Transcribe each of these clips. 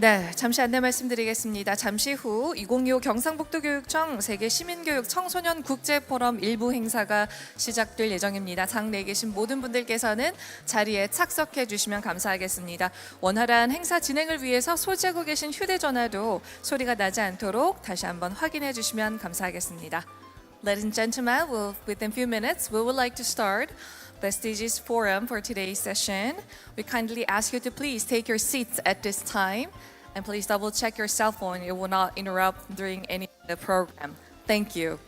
네, 잠시 안내 말씀드리겠습니다. 잠시 후 2025 경상북도교육청 세계시민교육 청소년 국제포럼 일부 행사가 시작될 예정입니다. 장 내에 계신 모든 분들께서는 자리에 착석해 주시면 감사하겠습니다. 원활한 행사 진행을 위해서 소지하고 계신 휴대전화도 소리가 나지 않도록 다시 한번 확인해 주시면 감사하겠습니다. Ladies and gentlemen, within a few minutes, we would like to start the SDGs Forum for today's session. We kindly ask you to please take your seats at this time and please double check your cell phone. It will not interrupt during any of the program. Thank you.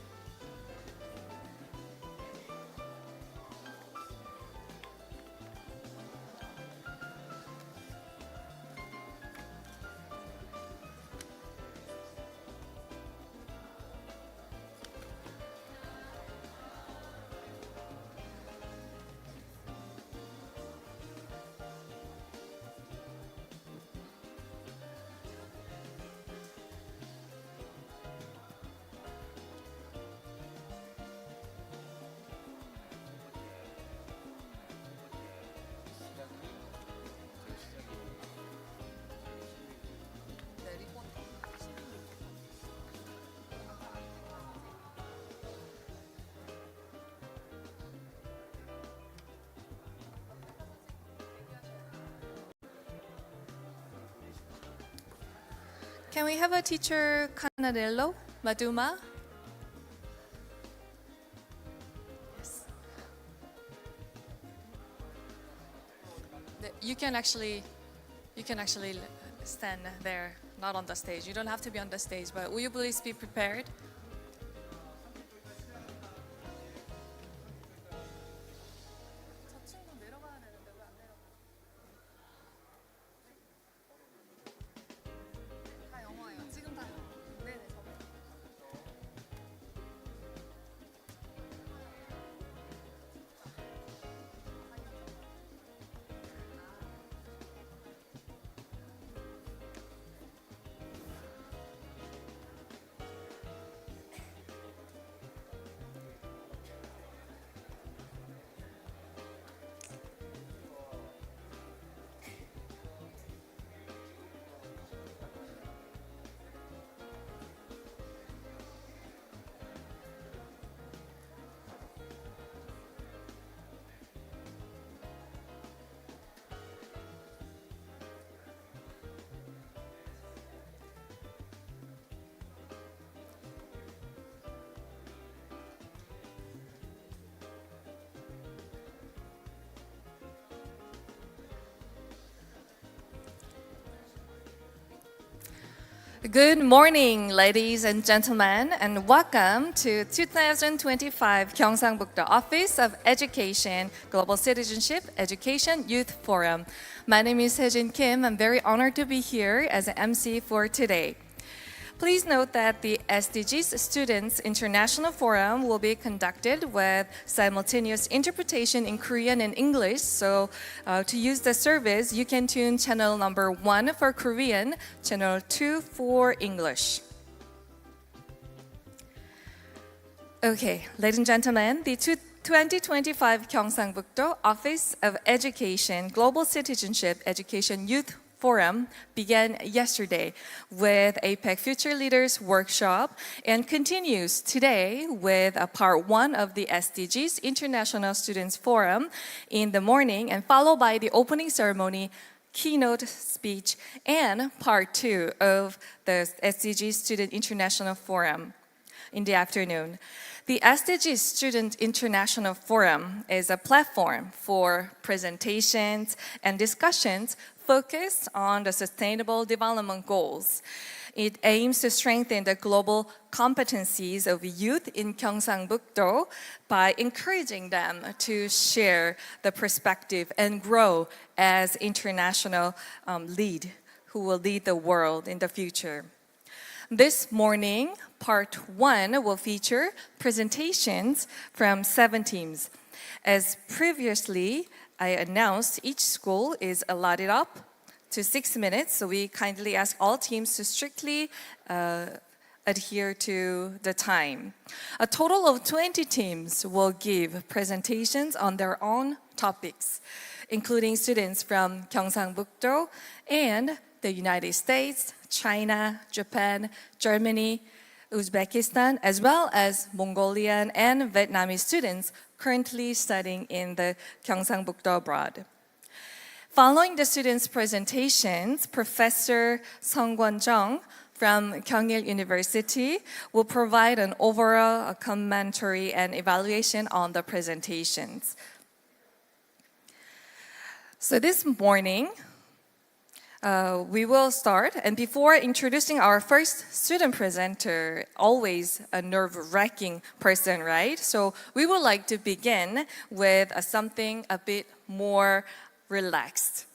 Can we have a teacher Canadello, Maduma? Yes. You can actually stand there, not on the stage. You don't have to be on the stage, but will you please be prepared? Good morning, ladies and gentlemen, and welcome to 2025 경상북도 Office of Education, Global Citizenship, Education Youth Forum. My name is Sejin Kim. I'm very honored to be here as an MC for today. Please note that the SDGs Students International Forum will be conducted with simultaneous interpretation in Korean and English. So to use the service, you can tune channel number 1 for Korean, channel 2 for English. Okay, ladies and gentlemen, the 2025 경상북도 Office of Education, Global Citizenship, Education Youth Forum began yesterday with APEC Future Leaders Workshop and continues today with a part 1 of the SDGs International Students Forum in the morning and followed by the opening ceremony, keynote speech, and part 2 of the SDGs Student International Forum in the afternoon. The SDGs Student International Forum is a platform for presentations and discussions focused on the Sustainable Development Goals. It aims to strengthen the global competencies of youth in Gyeongsang-buk-do by encouraging them to share the perspective and grow as international lead who will lead the world in the future. This morning, part 1 will feature presentations from 7 teams. As previously I announced, each school is allotted up to 6 minutes, so we kindly ask all teams to strictly adhere to the time. A total of 20 teams will give presentations on their own topics, including students from Gyeongsang-buk-do and the United States, China, Japan, Germany, Uzbekistan, as well as Mongolian and Vietnamese students currently studying in the Gyeongsang-buk-do abroad. Following the students' presentations, Professor Sung Kwon-jung from Kyungil University will provide an overall commentary and evaluation on the presentations. So this morning, we will start, and before introducing our first student presenter, always a nerve-wracking person, right? So we would like to begin with something a bit more relaxed.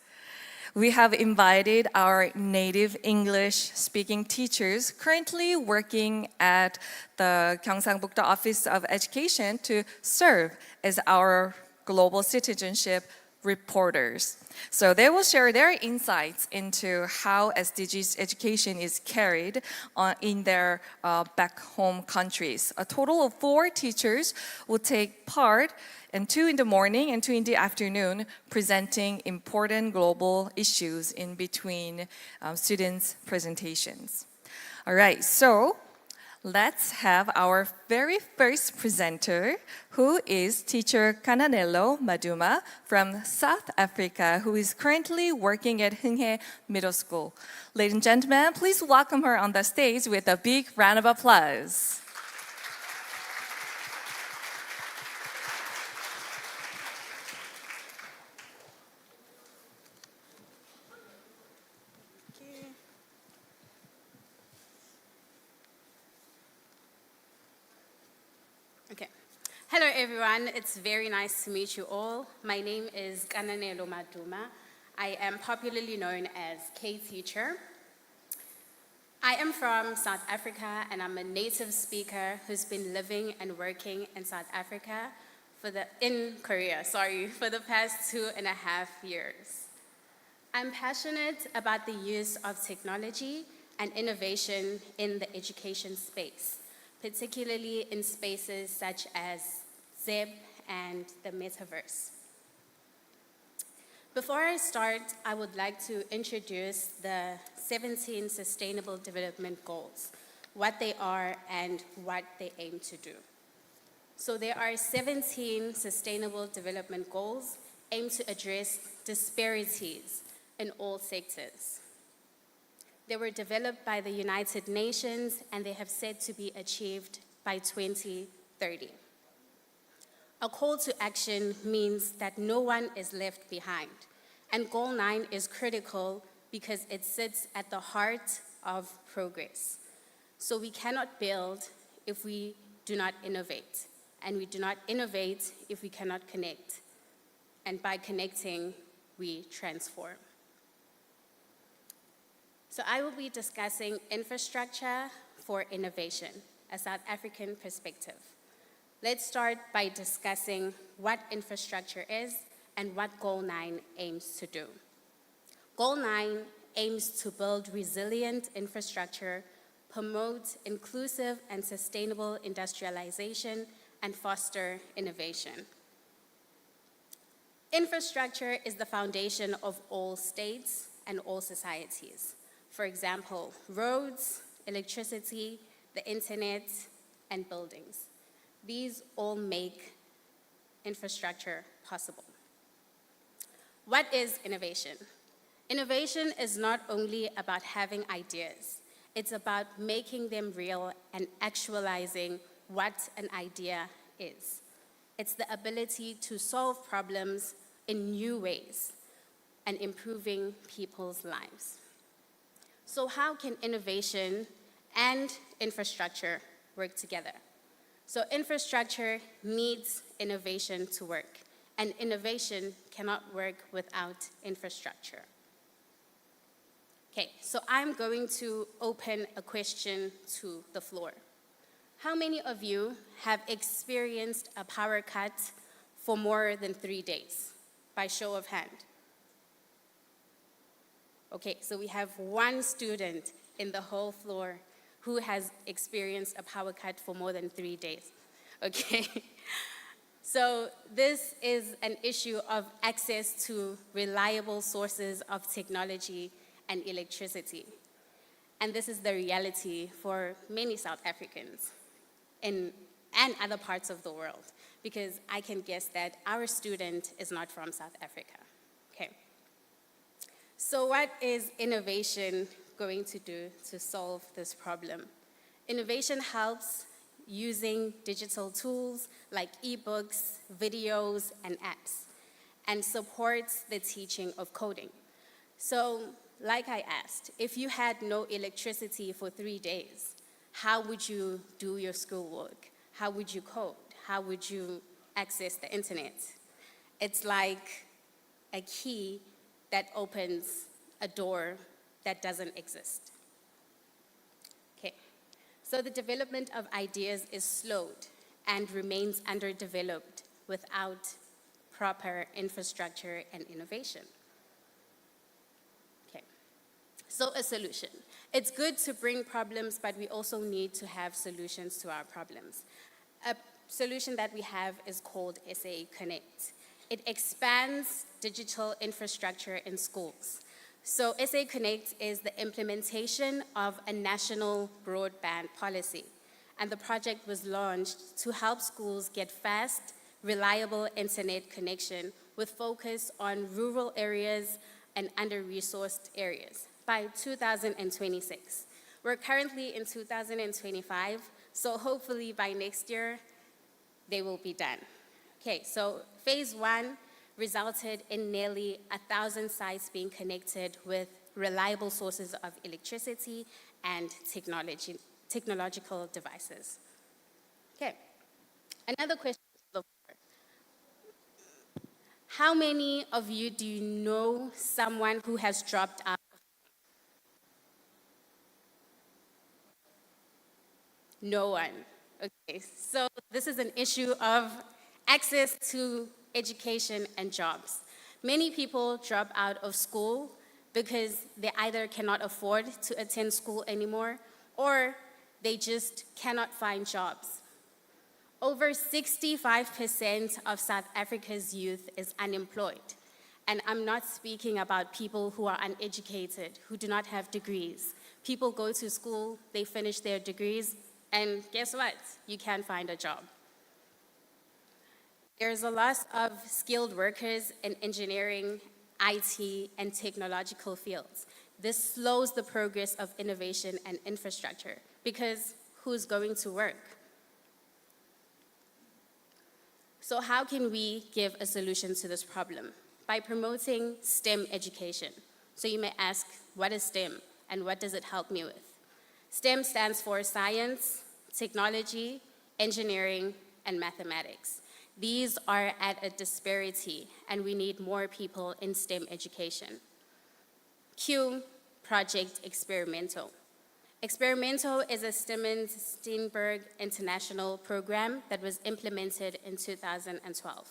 We have invited our native English-speaking teachers currently working at the Gyeongsang-buk-do Office of Education to serve as our global citizenship reporters. So they will share their insights into how SDGs education is carried in their back home countries. A total of 4 teachers will take part, and 2 in the morning and 2 in the afternoon, presenting important global issues in between students' presentations. All right, so let's have our very first presenter, who is teacher Kananelo Maduma from South Africa, who is currently working at Hunghae Middle School. Ladies and gentlemen, please welcome her on the stage with a big round of applause. Hello everyone, it's very nice to meet you all. My name is Kananelo Maduma. I am popularly known as K-Teacher. I am from South Africa and I'm a native speaker who's been living and working in South Africa for the past 2.5 years. I'm passionate about the use of technology and innovation in the education space, particularly in spaces such as ZEB and the metaverse. Before I start, I would like to introduce the 17 Sustainable Development Goals, what they are and what they aim to do. So there are 17 Sustainable Development Goals aimed to address disparities in all sectors. They were developed by the United Nations and they have said to be achieved by 2030. A call to action means that no one is left behind. And Goal 9 is critical because it sits at the heart of progress. So we cannot build if we do not innovate. And we do not innovate if we cannot connect. And by connecting, we transform. So I will be discussing infrastructure for innovation, a South African perspective. Let's start by discussing what infrastructure is and what Goal 9 aims to do. Goal 9 aims to build resilient infrastructure, promote inclusive and sustainable industrialization, and foster innovation. Infrastructure is the foundation of all states and all societies. For example, roads, electricity, the internet, and buildings. These all make infrastructure possible. What is innovation? Innovation is not only about having ideas, it's about making them real and actualizing what an idea is. It's the ability to solve problems in new ways and improving people's lives. So how can innovation and infrastructure work together? So infrastructure needs innovation to work, and innovation cannot work without infrastructure. Okay, so I'm going to open a question to the floor. How many of you have experienced a power cut for more than 3 days? By show of hand. Okay, so we have 1 student in the whole floor who has experienced a power cut for more than 3 days. Okay, so this is an issue of access to reliable sources of technology and electricity. And this is the reality for many South Africans and other parts of the world, because I can guess that our student is not from South Africa. Okay. So what is innovation going to do to solve this problem? Innovation helps using digital tools like ebooks, videos, and apps, and supports the teaching of coding. So, like I asked, if you had no electricity for 3 days, how would you do your schoolwork? How would you code? How would you access the internet? It's like a key that opens a door that doesn't exist. Okay, so the development of ideas is slowed and remains underdeveloped without proper infrastructure and innovation. Okay, so a solution. It's good to bring problems, but we also need to have solutions to our problems. A solution that we have is called SA Connect. It expands digital infrastructure in schools. So SA Connect is the implementation of a national broadband policy. And the project was launched to help schools get fast, reliable internet connection with focus on rural areas and under-resourced areas by 2026. We're currently in 2025, so hopefully by next year, they will be done. Okay, so phase 1 resulted in nearly 1,000 sites being connected with reliable sources of electricity and technological devices. Okay, another question to the floor. How many of you do you know someone who has dropped out? No one. Okay, so this is an issue of access to education and jobs. Many people drop out of school because they either cannot afford to attend school anymore or they just cannot find jobs. Over 65% of South Africa's youth is unemployed. And I'm not speaking about people who are uneducated, who do not have degrees. People go to school, they finish their degrees, and guess what? You can't find a job. There's a loss of skilled workers in engineering, IT, and technological fields. This slows the progress of innovation and infrastructure because who's going to work? So how can we give a solution to this problem? By promoting STEM education. So you may ask, what is STEM and what does it help me with? STEM stands for science, technology, engineering, and mathematics. These are at a disparity, and we need more people in STEM education. Q, Project Experimental. Experimental is a Steenberg International program that was implemented in 2012.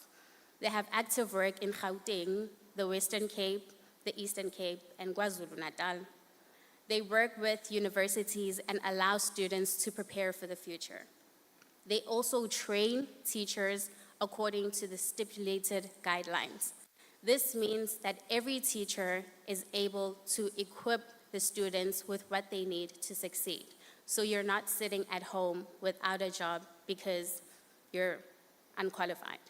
They have active work in Gauteng, the Western Cape, the Eastern Cape, and KwaZulu-Natal. They work with universities and allow students to prepare for the future. They also train teachers according to the stipulated guidelines. This means that every teacher is able to equip the students with what they need to succeed. So you're not sitting at home without a job because you're unqualified.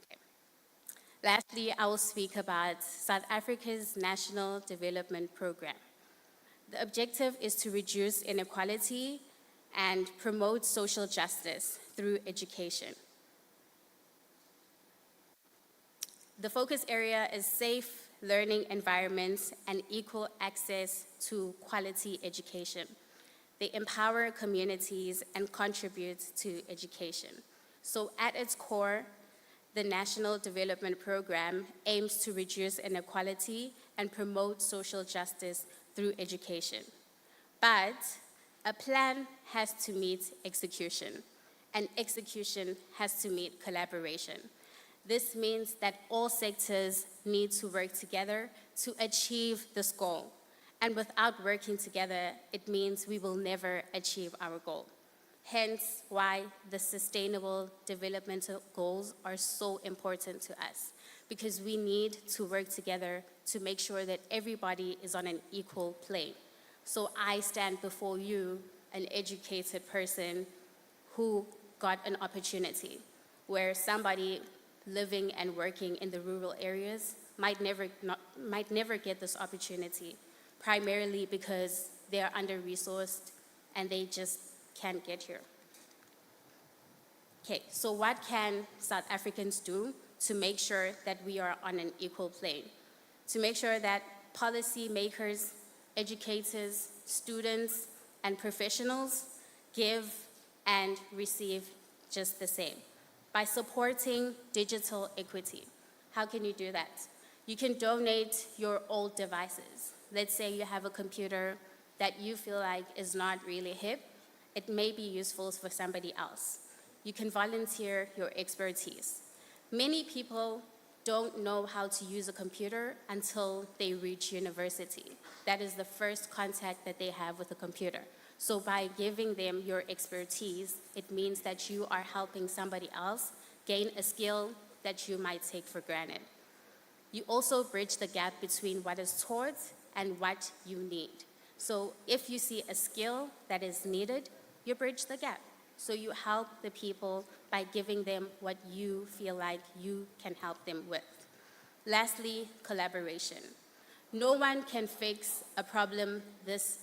Okay. Lastly, I will speak about South Africa's National Development Program. The objective is to reduce inequality and promote social justice through education. The focus area is safe learning environments and equal access to quality education. They empower communities and contribute to education. So at its core, the National Development Program aims to reduce inequality and promote social justice through education. But a plan has to meet execution, and execution has to meet collaboration. This means that all sectors need to work together to achieve this goal. And without working together, it means we will never achieve our goal. Hence why the Sustainable Development Goals are so important to us, because we need to work together to make sure that everybody is on an equal plane. So I stand before you, an educated person who got an opportunity, where somebody living and working in the rural areas might never get this opportunity, primarily because they are under-resourced and they just can't get here. Okay, so what can South Africans do to make sure that we are on an equal plane? To make sure that policymakers, educators, students, and professionals give and receive just the same. By supporting digital equity. How can you do that? You can donate your old devices. Let's say you have a computer that you feel like is not really hip. It may be useful for somebody else. You can volunteer your expertise. Many people don't know how to use a computer until they reach university. That is the first contact that they have with a computer. So by giving them your expertise, it means that you are helping somebody else gain a skill that you might take for granted. You also bridge the gap between what is taught and what you need. So if you see a skill that is needed, you bridge the gap. So you help the people by giving them what you feel like you can help them with. Lastly, collaboration. No one can fix a problem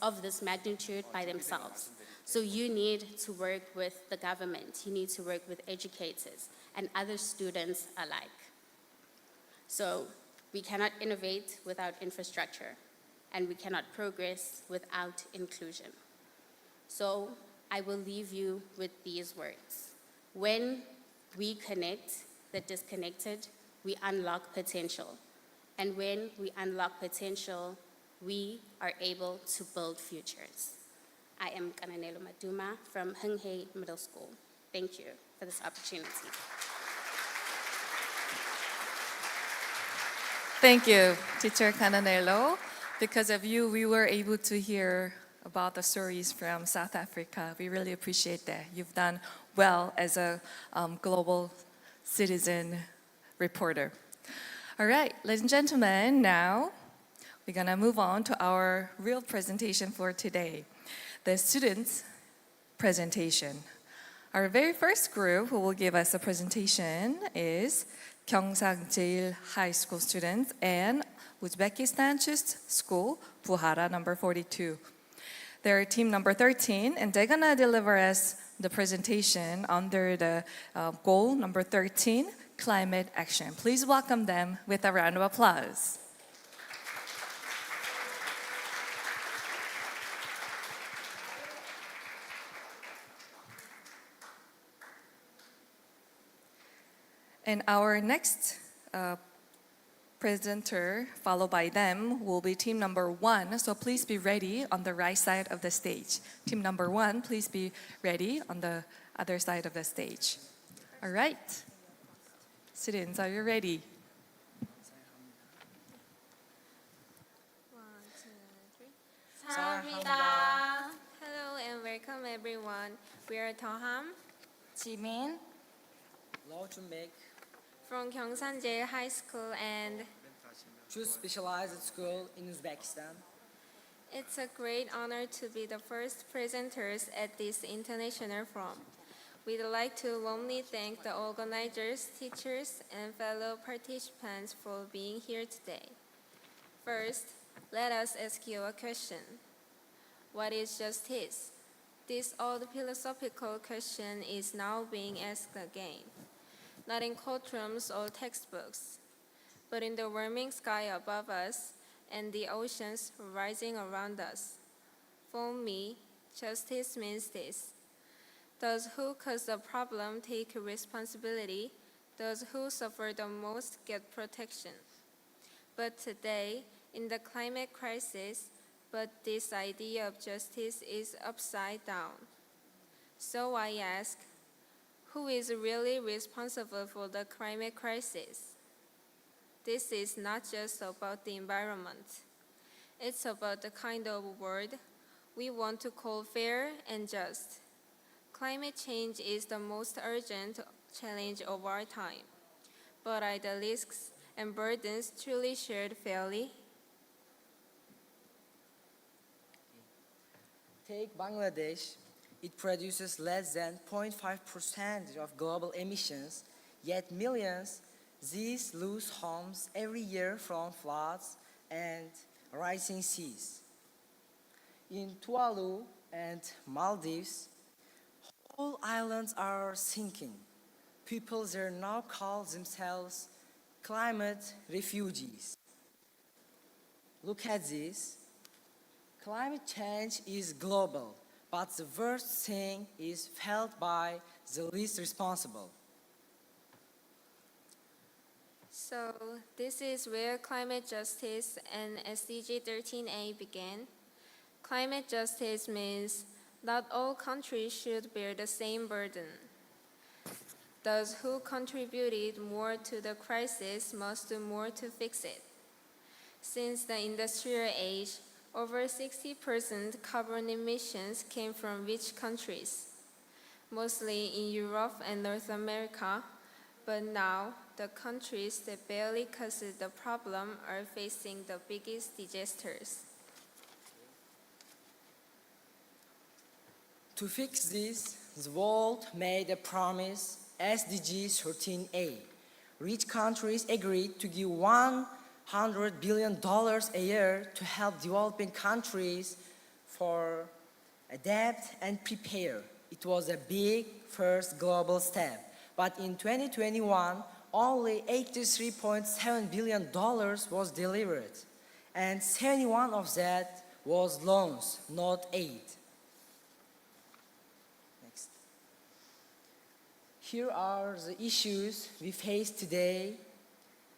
of this magnitude by themselves. So you need to work with the government, you need to work with educators and other students alike. So we cannot innovate without infrastructure, and we cannot progress without inclusion. So I will leave you with these words. When we connect the disconnected, we unlock potential. And when we unlock potential, we are able to build futures. I am Kananelo Maduma from Hung Hae Middle School. Thank you for this opportunity. Thank you, Teacher Cananelo. Because of you, we were able to hear about the stories from South Africa. We really appreciate that. You've done well as a global citizen reporter. All right, ladies and gentlemen, now we're gonna move on to our real presentation for today, the students' presentation. Our very first group who will give us a presentation is 경상제일 High School students and Uzbekistan Chist School, Buhara number 42. They're team number 13, and they're gonna deliver us the presentation under the goal number 13, climate action. Please welcome them with a round of applause. And our next presenter, followed by them, will be team number 1. So please be ready on the right side of the stage. Team number 1, please be ready on the other side of the stage. All right. Students, are you ready? 1, 2, 3. 사랑합니다. Hello and welcome everyone. We are Toham 지민, Law to make from Gyeongsanjeil High School, and two specialized school in Uzbekistan. it's a great honor to be the first presenters at this international forum. We'd like to warmly thank the organizers, teachers, and fellow participants for being here today. First, let us ask you a question. What is justice? This old philosophical question is now being asked again, not in courtrooms or textbooks, but in the warming sky above us and the oceans rising around us. For me, justice means this. Those who cause the problem take responsibility. Those who suffer the most get protection. But today, in the climate crisis, this idea of justice is upside down. So I ask, who is really responsible for the climate crisis? This is not just about the environment. It's about the kind of world we want to call fair and just. Climate change is the most urgent challenge of our time, but are the risks and burdens truly shared fairly? Take Bangladesh. It produces less than 0.5% of global emissions, yet millions these lose homes every year from floods and rising seas. In Tuvalu and Maldives, whole islands are sinking. People there now call themselves climate refugees. Look at this. Climate change is global, but the worst thing is felt by the least responsible. So, this is where climate justice and SDG 13A began. Climate justice means not all countries should bear the same burden. Those who contributed more to the crisis must do more to fix it. Since the industrial age, over 60% carbon emissions came from rich countries, mostly in Europe and North America, but now the countries that barely cause the problem are facing the biggest disasters. To fix this, the world made a promise, SDG 13A. Rich countries agreed to give $100 billion a year to help developing countries for adapt and prepare. It was a big first global step. But in 2021, only $83.7 billion was delivered. And 71 of that was loans, not aid. Next. Here are the issues we face today.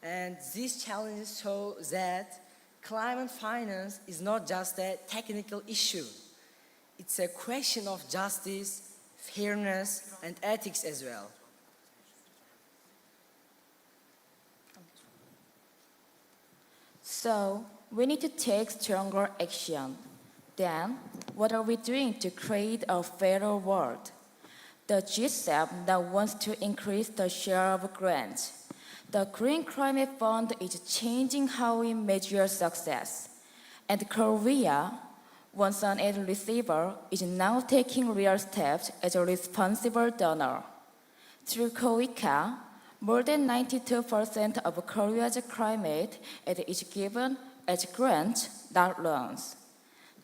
And these challenges show that climate finance is not just a technical issue. It's a question of justice, fairness, and ethics as well. So, we need to take stronger action. Then, what are we doing to create a fairer world? The G7 now wants to increase the share of grants. The Green Climate Fund is changing how we measure success. And Korea, once an aid receiver, is now taking real steps as a responsible donor. Through KOICA, more than 92% of Korea's climate aid is given as grants, not loans.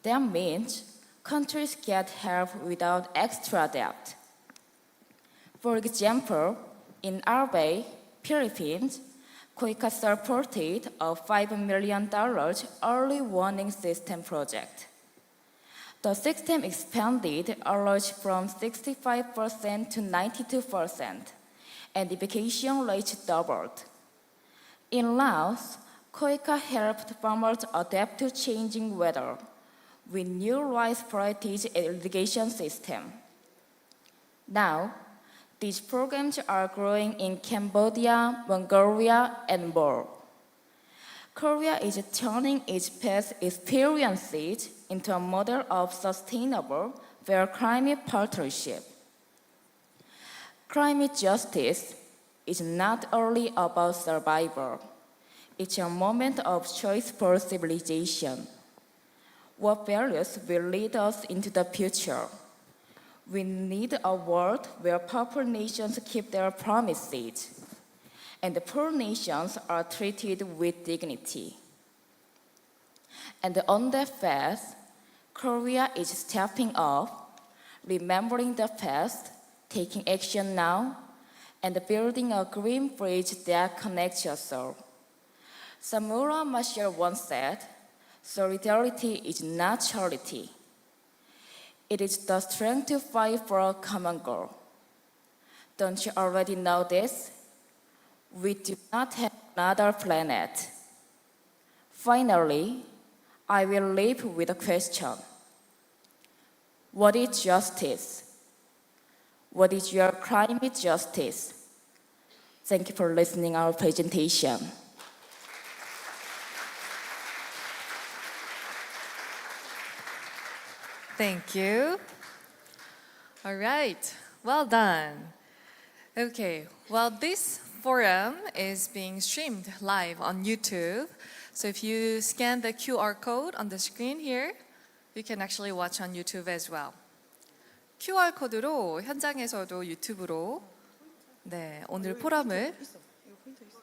That means countries get help without extra debt. For example, in Albay, Philippines, KOICA supported a $5 million early warning system project. The system expanded alerts from 65% to 92%, and evacuation rates doubled. In Laos, KOICA helped farmers adapt to changing weather with new rice varieties and irrigation system. Now, these programs are growing in Cambodia, Mongolia, and more. Korea is turning its past experiences into a model of sustainable, fair climate partnership. Climate justice is not only about survival. It's a moment of choice for civilization. What values will lead us into the future? We need a world where powerful nations keep their promises, and the poor nations are treated with dignity. And on that path, Korea is stepping up, remembering the past, taking action now, and building a green bridge that connects us all. Samura Machel once said, "Solidarity is not charity. It is the strength to fight for a common goal." Don't you already know this? We do not have another planet. Finally, I will leave with a question. What is justice? What is your climate justice? Thank you for listening to our presentation. Thank you. All right, well done. Okay, well, this forum is being streamed live on YouTube. So if you scan the QR code on the screen here, you can actually watch on YouTube as well. QR 코드로 현장에서도 유튜브로 네, 오늘 포럼을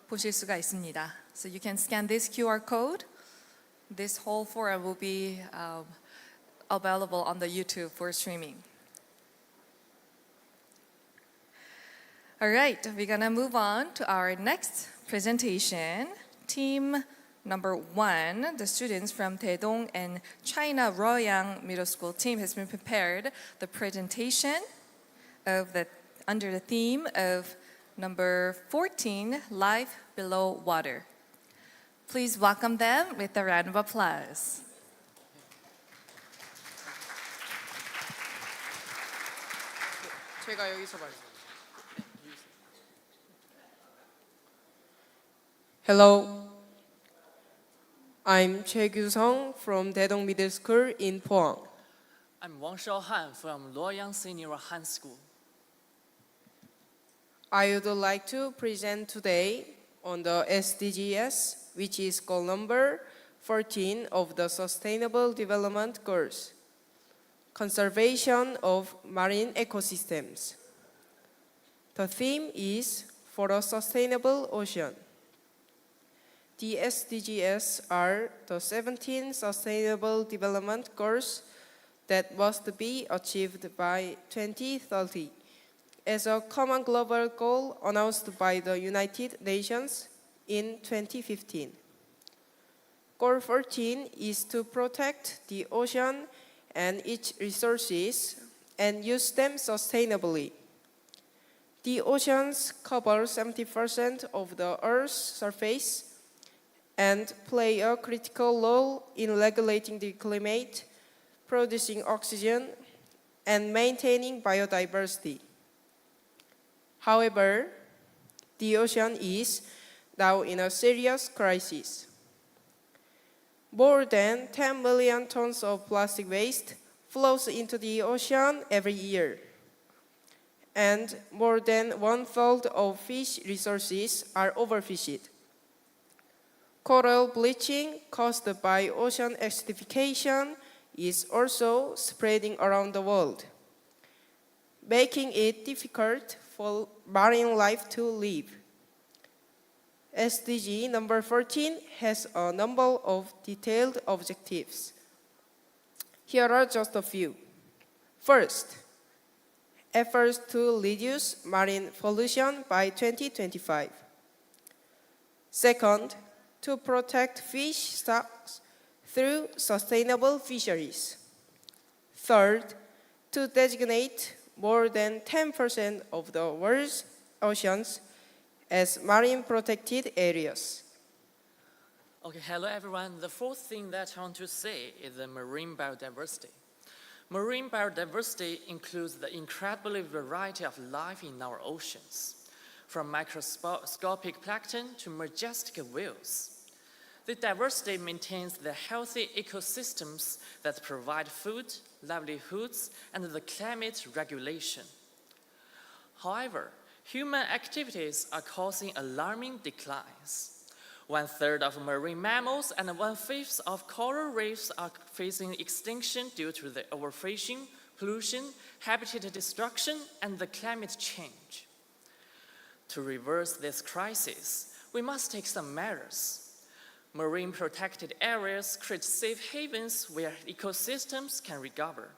보실 수가 있습니다. So you can scan this QR code. This whole forum will be available on the YouTube for streaming. All right, we're gonna move on to our next presentation. Team number 1, the students from Daedong and China Royang Middle School team has been prepared the presentation of under the theme of number 14, Life Below Water. Please welcome them with a round of applause. 제가 여기서 말씀. Hello, I'm Choi Kyu-sung from Daedong Middle School in Pohang. I'm Wang Shaohan from Luoyang Senior High School. I would like to present today on the SDGs, which is goal number 14 of the Sustainable Development Goals, conservation of marine ecosystems. The theme is for a sustainable ocean. The SDGs are the 17 Sustainable Development Goals that must be achieved by 2030 as a common global goal announced by the United Nations in 2015. Goal 14 is to protect the ocean and its resources and use them sustainably. The oceans cover 70% of the Earth's surface and play a critical role in regulating the climate, producing oxygen, and maintaining biodiversity. However, the ocean is now in a serious crisis. More than 10 million tons of plastic waste flows into the ocean every year, and more than 1/3 of fish resources are overfished. Coral bleaching caused by ocean acidification is also spreading around the world, making it difficult for marine life to live. SDG number 14 has a number of detailed objectives. Here are just a few. First, efforts to reduce marine pollution by 2025. Second, to protect fish stocks through sustainable fisheries. Third, to designate more than 10% of the world's oceans as marine protected areas. Okay, hello everyone. The fourth thing that I want to say is the marine biodiversity. Marine biodiversity includes the incredible variety of life in our oceans, from microscopic plankton to majestic whales. The diversity maintains the healthy ecosystems that provide food, livelihoods, and the climate regulation. However, human activities are causing alarming declines. 1/3 of marine mammals and 1/5 of coral reefs are facing extinction due to the overfishing, pollution, habitat destruction, and the climate change. To reverse this crisis, we must take some measures. Marine protected areas create safe havens where ecosystems can recover.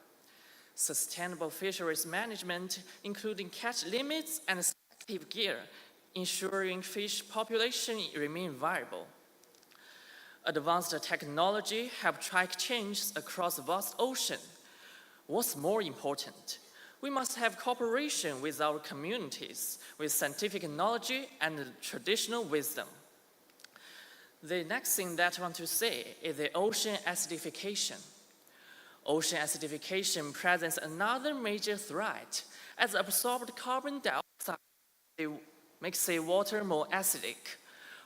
Sustainable fisheries management, including catch limits and selective gear, ensuring fish population remain viable. Advanced technology help track changes across vast ocean. What's more important? We must have cooperation with our communities, with scientific knowledge and traditional wisdom. The next thing that I want to say is the ocean acidification. Ocean acidification presents another major threat, as absorbed carbon dioxide makes the water more acidic,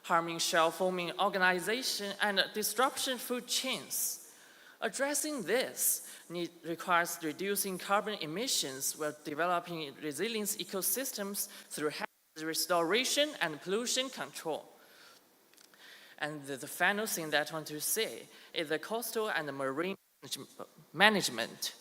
harming shell-forming organization and disrupting food chains. Addressing this requires reducing carbon emissions while developing resilient ecosystems through restoration and pollution control. And the final thing that I want to say is the coastal and marine management.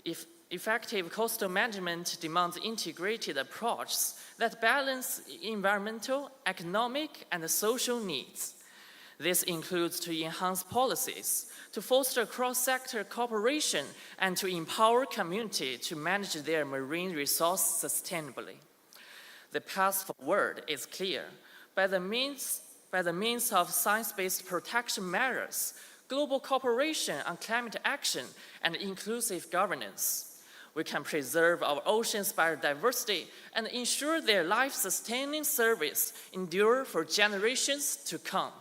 If effective coastal management demands integrated approaches that balance environmental, economic, and social needs. This includes to enhance policies, to foster cross-sector cooperation, and to empower communities to manage their marine resource sustainably. The path forward is clear. By the means of science-based protection measures, global cooperation on climate action, and inclusive governance, we can preserve our oceans' biodiversity and ensure their life-sustaining service endure for generations to come.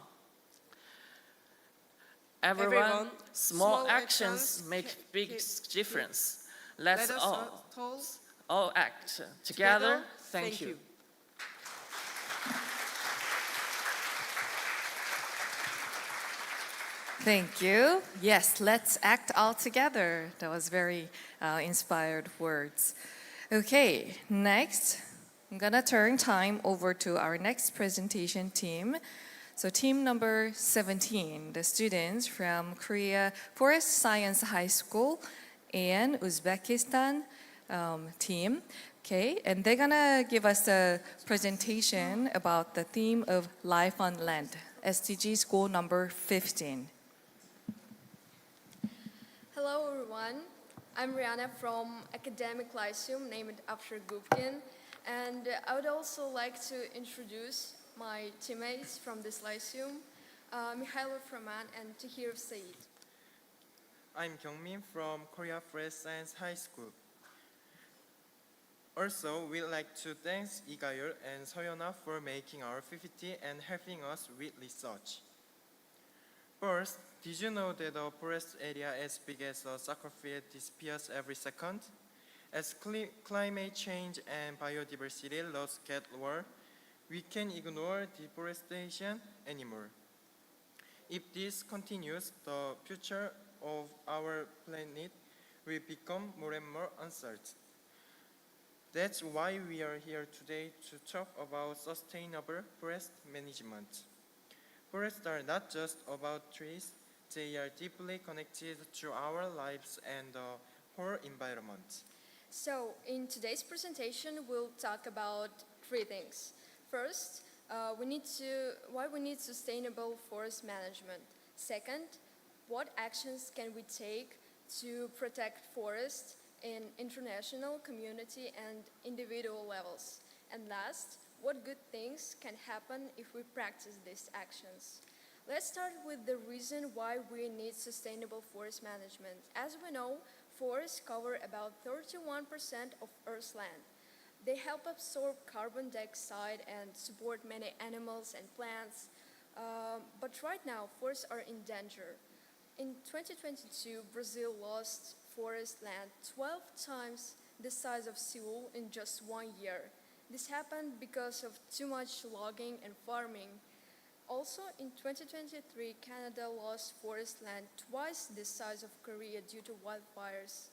Everyone, small actions make big difference. Let's all act together. Thank you. Thank you. Yes, let's act all together. That was very inspired words. Okay, next, I'm gonna turn time over to our next presentation team. So team number 17, the students from Korea Forest Science High School and Uzbekistan team. Okay, and they're gonna give us a presentation about the theme of life on land, SDG goal number 15. Hello everyone, I'm Rihanna from Academic Lyceum named after Gubkin, and I would also like to introduce my teammates from this lyceum, Mikhailo Framan and Tahir Said. I'm Kyungmin from Korea Forest Science High School. Also, we'd like to thank Igayul and Soyona for making our PPT and helping us with research. First, did you know that a forest area as big as a soccer field disappears every second? As climate change and biodiversity loss get lower, we can't ignore deforestation anymore. If this continues, the future of our planet will become more and more uncertain. That's why we are here today to talk about sustainable forest management. Forests are not just about trees, they are deeply connected to our lives and the whole environment. So, in today's presentation, we'll talk about three things. First, why we need sustainable forest management. Second, what actions can we take to protect forests in international, community, and individual levels. And last, what good things can happen if we practice these actions. Let's start with the reason why we need sustainable forest management. As we know, forests cover about 31% of Earth's land. They help absorb carbon dioxide and support many animals and plants. But right now, forests are in danger. In 2022, Brazil lost forest land 12 times the size of Seoul in just 1 year. This happened because of too much logging and farming. Also, in 2023, Canada lost forest land twice the size of Korea due to wildfires.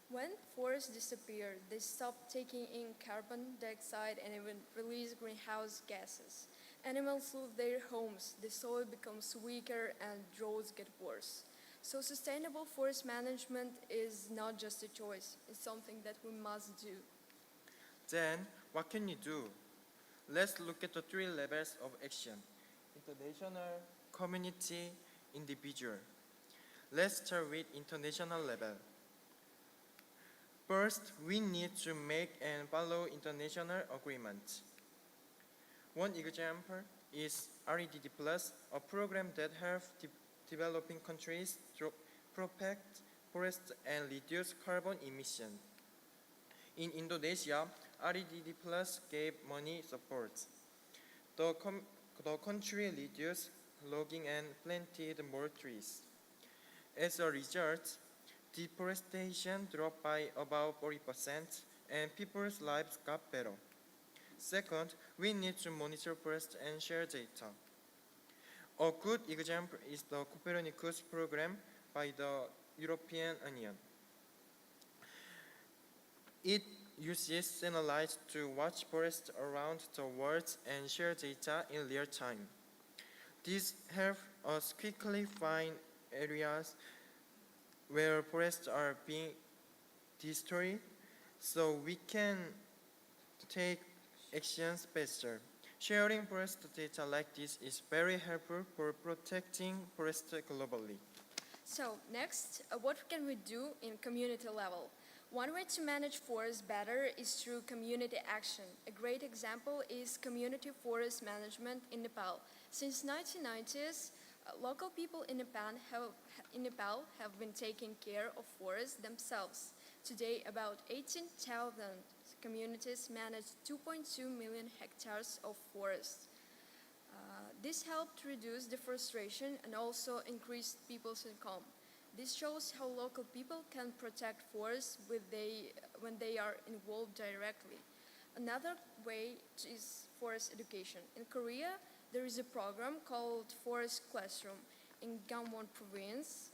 When forests disappear, they stop taking in carbon dioxide and even release greenhouse gases. Animals lose their homes, the soil becomes weaker, and droughts get worse. So sustainable forest management is not just a choice, it's something that we must do. Then, what can you do? Let's look at the three levels of action: international, community, individual. Let's start with international level. First, we need to make and follow international agreements. One example is REDD+, a program that helps developing countries to protect forests and reduce carbon emissions. In Indonesia, REDD+ gave money support. The country reduced logging and planted more trees. As a result, deforestation dropped by about 40% and people's lives got better. Second, we need to monitor forests and share data. A good example is the Copernicus program by the European Union. It uses satellites to watch forests around the world and share data in real time. This helps us quickly find areas where forests are being destroyed, so we can take actions faster. Sharing forest data like this is very helpful for protecting forests globally. So next, what can we do in community level? One way to manage forests better is through community action. A great example is community forest management in Nepal. Since 1990s, local people in Nepal have been taking care of forests themselves. Today, about 18,000 communities manage 2.2 million hectares of forests. This helped reduce deforestation and also increase people's income. This shows how local people can protect forests when they are involved directly. Another way is forest education. In Korea, there is a program called Forest Classroom in Gangwon province.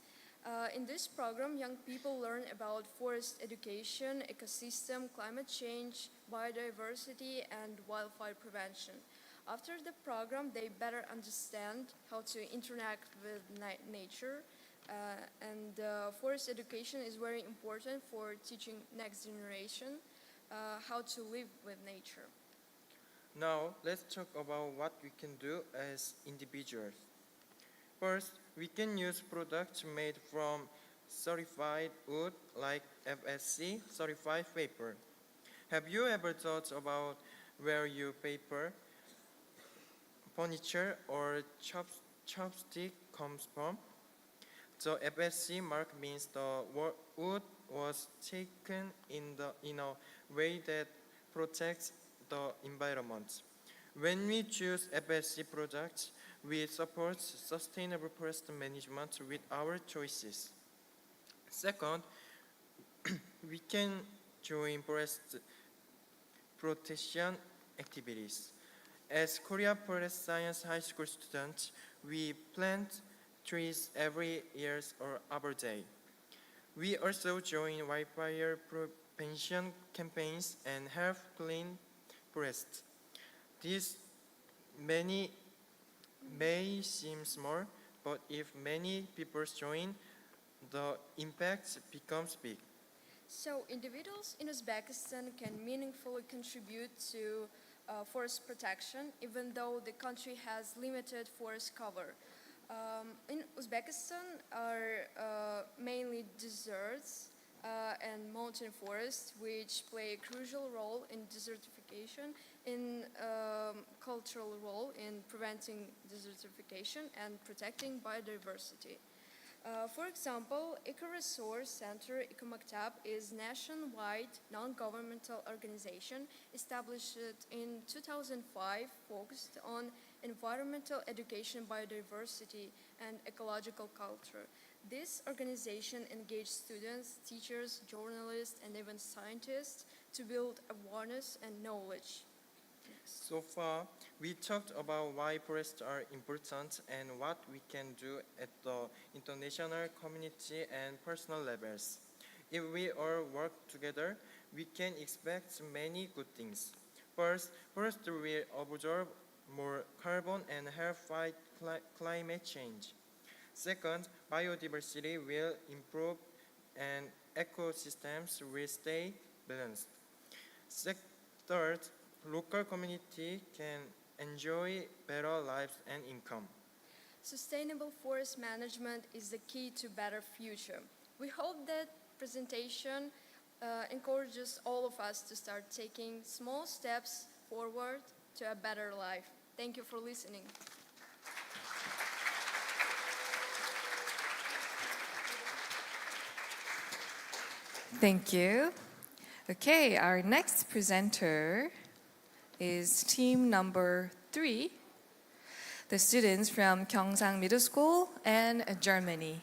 In this program, young people learn about forest education, ecosystem, climate change, biodiversity, and wildfire prevention. After the program, they better understand how to interact with nature, and forest education is very important for teaching next generation how to live with nature. Now, let's talk about what we can do as individuals. First, we can use products made from certified wood like FSC certified paper. Have you ever thought about where your paper, furniture, or chopstick comes from? The FSC mark means the wood was taken in a way that protects the environment. When we choose FSC products, we support sustainable forest management with our choices. Second, we can join forest protection activities. As Korea Forest Science High School students, we plant trees every year or every day. We also join wildfire prevention campaigns and help clean forests. These may seem small, but if many people join, the impact becomes big. So individuals in Uzbekistan can meaningfully contribute to forest protection, even though the country has limited forest cover. In Uzbekistan are mainly deserts and mountain forests, which play a crucial role in desertification, in cultural role in preventing desertification and protecting biodiversity. For example, Eco-Resource Center Ecomaktab is nationwide non-governmental organization established in 2005 focused on environmental education, biodiversity, and ecological culture. This organization engaged students, teachers, journalists, and even scientists to build awareness and knowledge. So far, we talked about why forests are important and what we can do at the international, community, and personal levels. If we all work together, we can expect many good things. First, forests will absorb more carbon and help fight climate change. Second, biodiversity will improve and ecosystems will stay balanced. Third, local community can enjoy better lives and income. Sustainable forest management is the key to better future. We hope that presentation encourages all of us to start taking small steps forward to a better life. Thank you for listening. Thank you. Okay, our next presenter is team number 3, the students from Gyeongsang Middle School and Germany.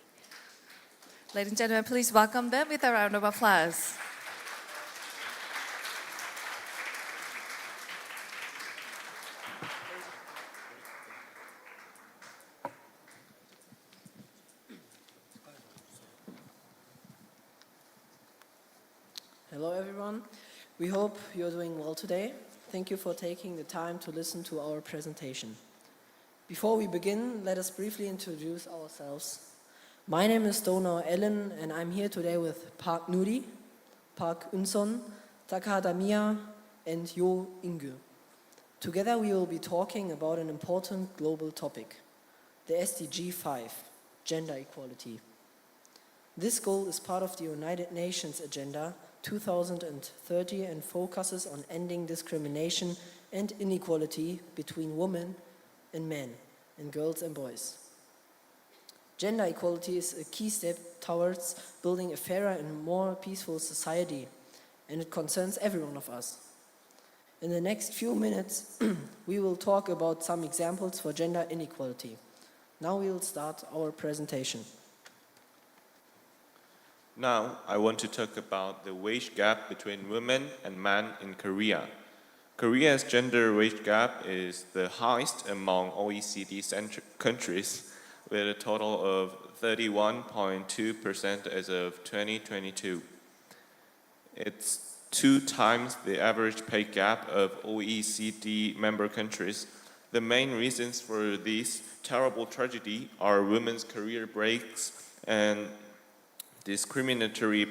Ladies and gentlemen, please welcome them with a round of applause. Hello everyone. We hope you're doing well today. Thank you for taking the time to listen to our presentation. Before we begin, let us briefly introduce ourselves. My name is Donau Ellen, and I'm here today with Park Nuri, Park Unson, Takahata Mia, and Yo Ingu. Together we will be talking about an important global topic, the SDG 5, gender equality. This goal is part of the United Nations Agenda 2030 and focuses on ending discrimination and inequality between women and men, and girls and boys. Gender equality is a key step towards building a fairer and more peaceful society, and it concerns every one of us. In the next few minutes, we will talk about some examples for gender inequality. Now we will start our presentation. Now, I want to talk about the wage gap between women and men in Korea. Korea's gender wage gap is the highest among OECD countries, with a total of 31.2% as of 2022. It's 2 times the average pay gap of OECD member countries. The main reasons for this terrible tragedy are women's career breaks and discriminatory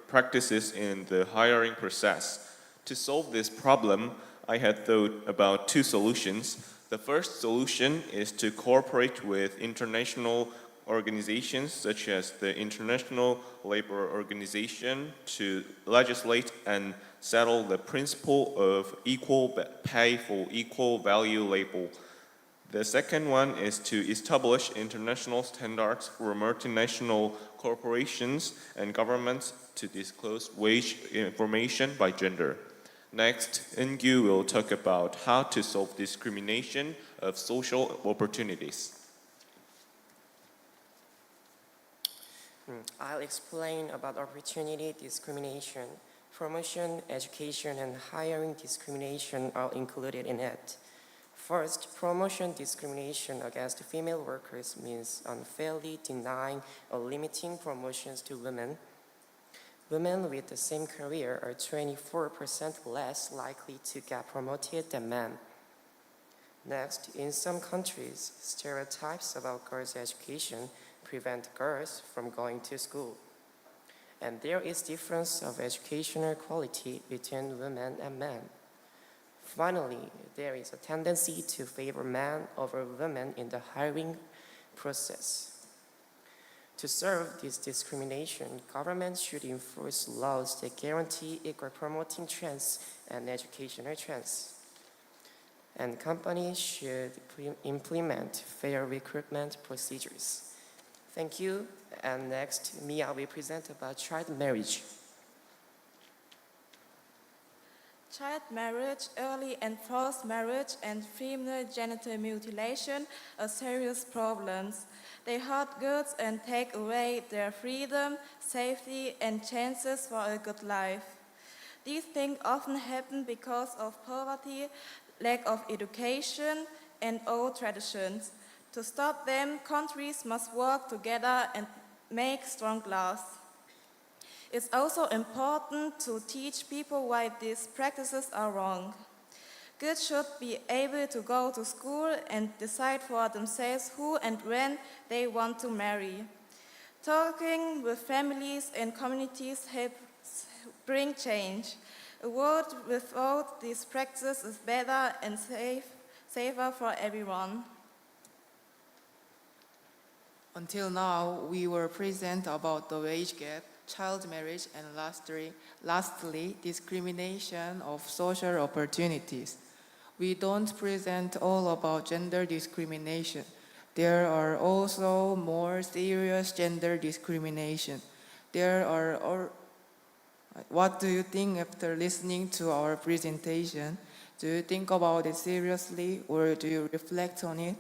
practices in the hiring process. To solve this problem, I had thought about 2 solutions. The first solution is to cooperate with international organizations such as the International Labor Organization to legislate and settle the principle of equal pay for equal value label. The second one is to establish international standards for multinational corporations and governments to disclose wage information by gender. Next, Eun-gyu will talk about how to solve discrimination of social opportunities. I'll explain about opportunity discrimination. Promotion, education, and hiring discrimination are included in it. First, promotion discrimination against female workers means unfairly denying or limiting promotions to women. Women with the same career are 24% less likely to get promoted than men. Next, in some countries, stereotypes about girls' education prevent girls from going to school. And there is difference of educational quality between women and men. Finally, there is a tendency to favor men over women in the hiring process. To serve this discrimination, governments should enforce laws that guarantee equal promoting trends and educational trends. And companies should implement fair recruitment procedures. Thank you. And next, Mia will present about child marriage. Child marriage, early and forced marriage, and female genital mutilation are serious problems. They hurt girls and take away their freedom, safety, and chances for a good life. These things often happen because of poverty, lack of education, and old traditions. To stop them, countries must work together and make strong laws. It's also important to teach people why these practices are wrong. Girls should be able to go to school and decide for themselves who and when they want to marry. Talking with families and communities helps bring change. A world without these practices is better and safer for everyone. Until now, we were present about the wage gap, child marriage, and lastly, discrimination of social opportunities. We don't present all about gender discrimination. There are also more serious gender discrimination. What do you think after listening to our presentation? Do you think about it seriously or do you reflect on it?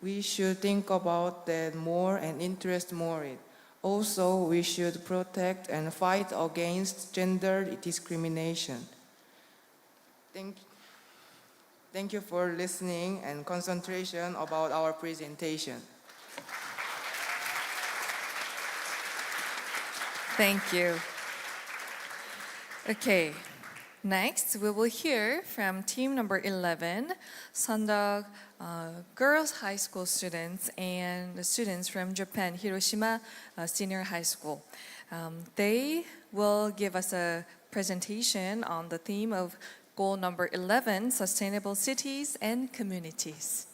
We should think about that more and interest more in it. Also, we should protect and fight against gender discrimination. Thank you for listening and concentration about our presentation. Thank you. Okay, Next, we will hear from team number 11, Sondok Girls High School students and the students from Japan, Hiroshima Senior High School. They will give us a presentation on the theme of goal number 11, sustainable cities and communities.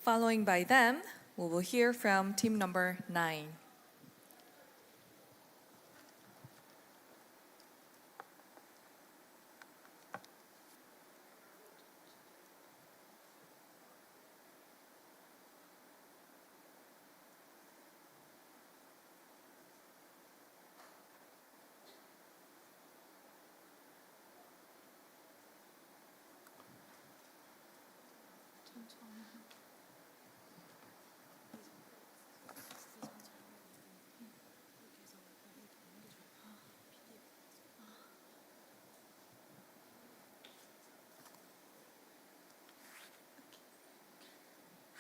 Following by them, we will hear from team number 9.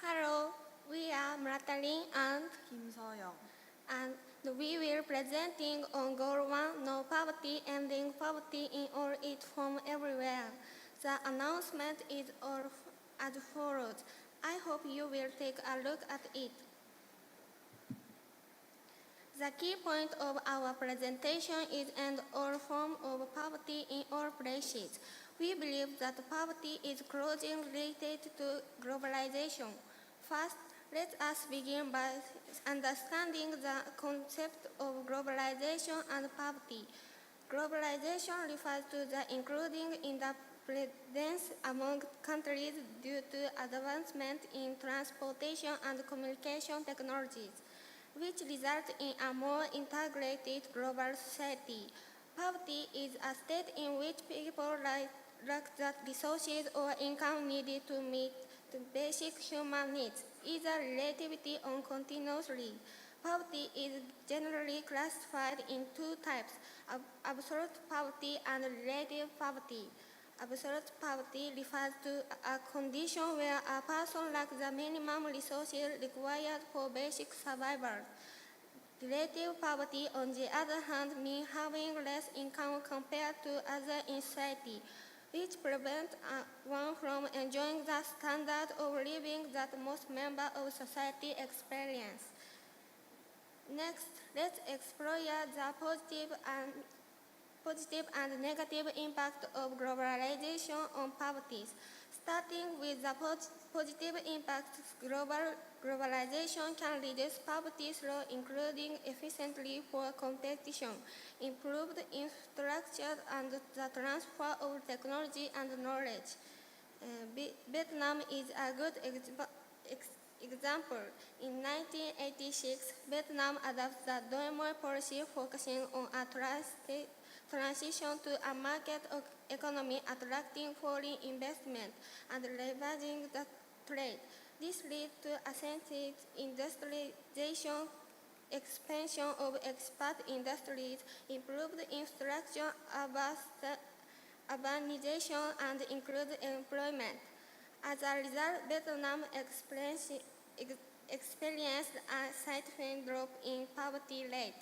Hello, we are Mratalin and Kim So-young, and we will presenting on Goal 1, No Poverty, Ending Poverty in all its forms everywhere. The announcement is all as follows. I hope you will take a look at it. The key point of our presentation is end all form of poverty in all places. We believe that poverty is closely related to globalization. First, let us begin by understanding the concept of globalization and poverty. Globalization refers to the including interdependence among countries due to advancement in transportation and communication technologies, which result in a more integrated global society. Poverty is a state in which people lack the resources or income needed to meet the basic human needs, either relatively or continuously. Poverty is generally classified in two types, absolute poverty and relative poverty. Absolute poverty refers to a condition where a person lacks the minimum resources required for basic survival. Relative poverty, on the other hand, means having less income compared to others in society, which prevents one from enjoying the standard of living that most members of society experience. Next, let's explore the positive and negative impact of globalization on poverty. Starting with the positive impact, globalization can reduce poverty through including efficiently for competition, improved infrastructure, and the transfer of technology and knowledge. Vietnam is a good example. In 1986, Vietnam adopted the Doi Moi policy focusing on a transition to a market economy, attracting foreign investment and leveraging the trade. This led to accentuated industrialization, expansion of export industries, improved infrastructure, urbanization, and increased employment. As a result, Vietnam experienced a significant drop in poverty rate.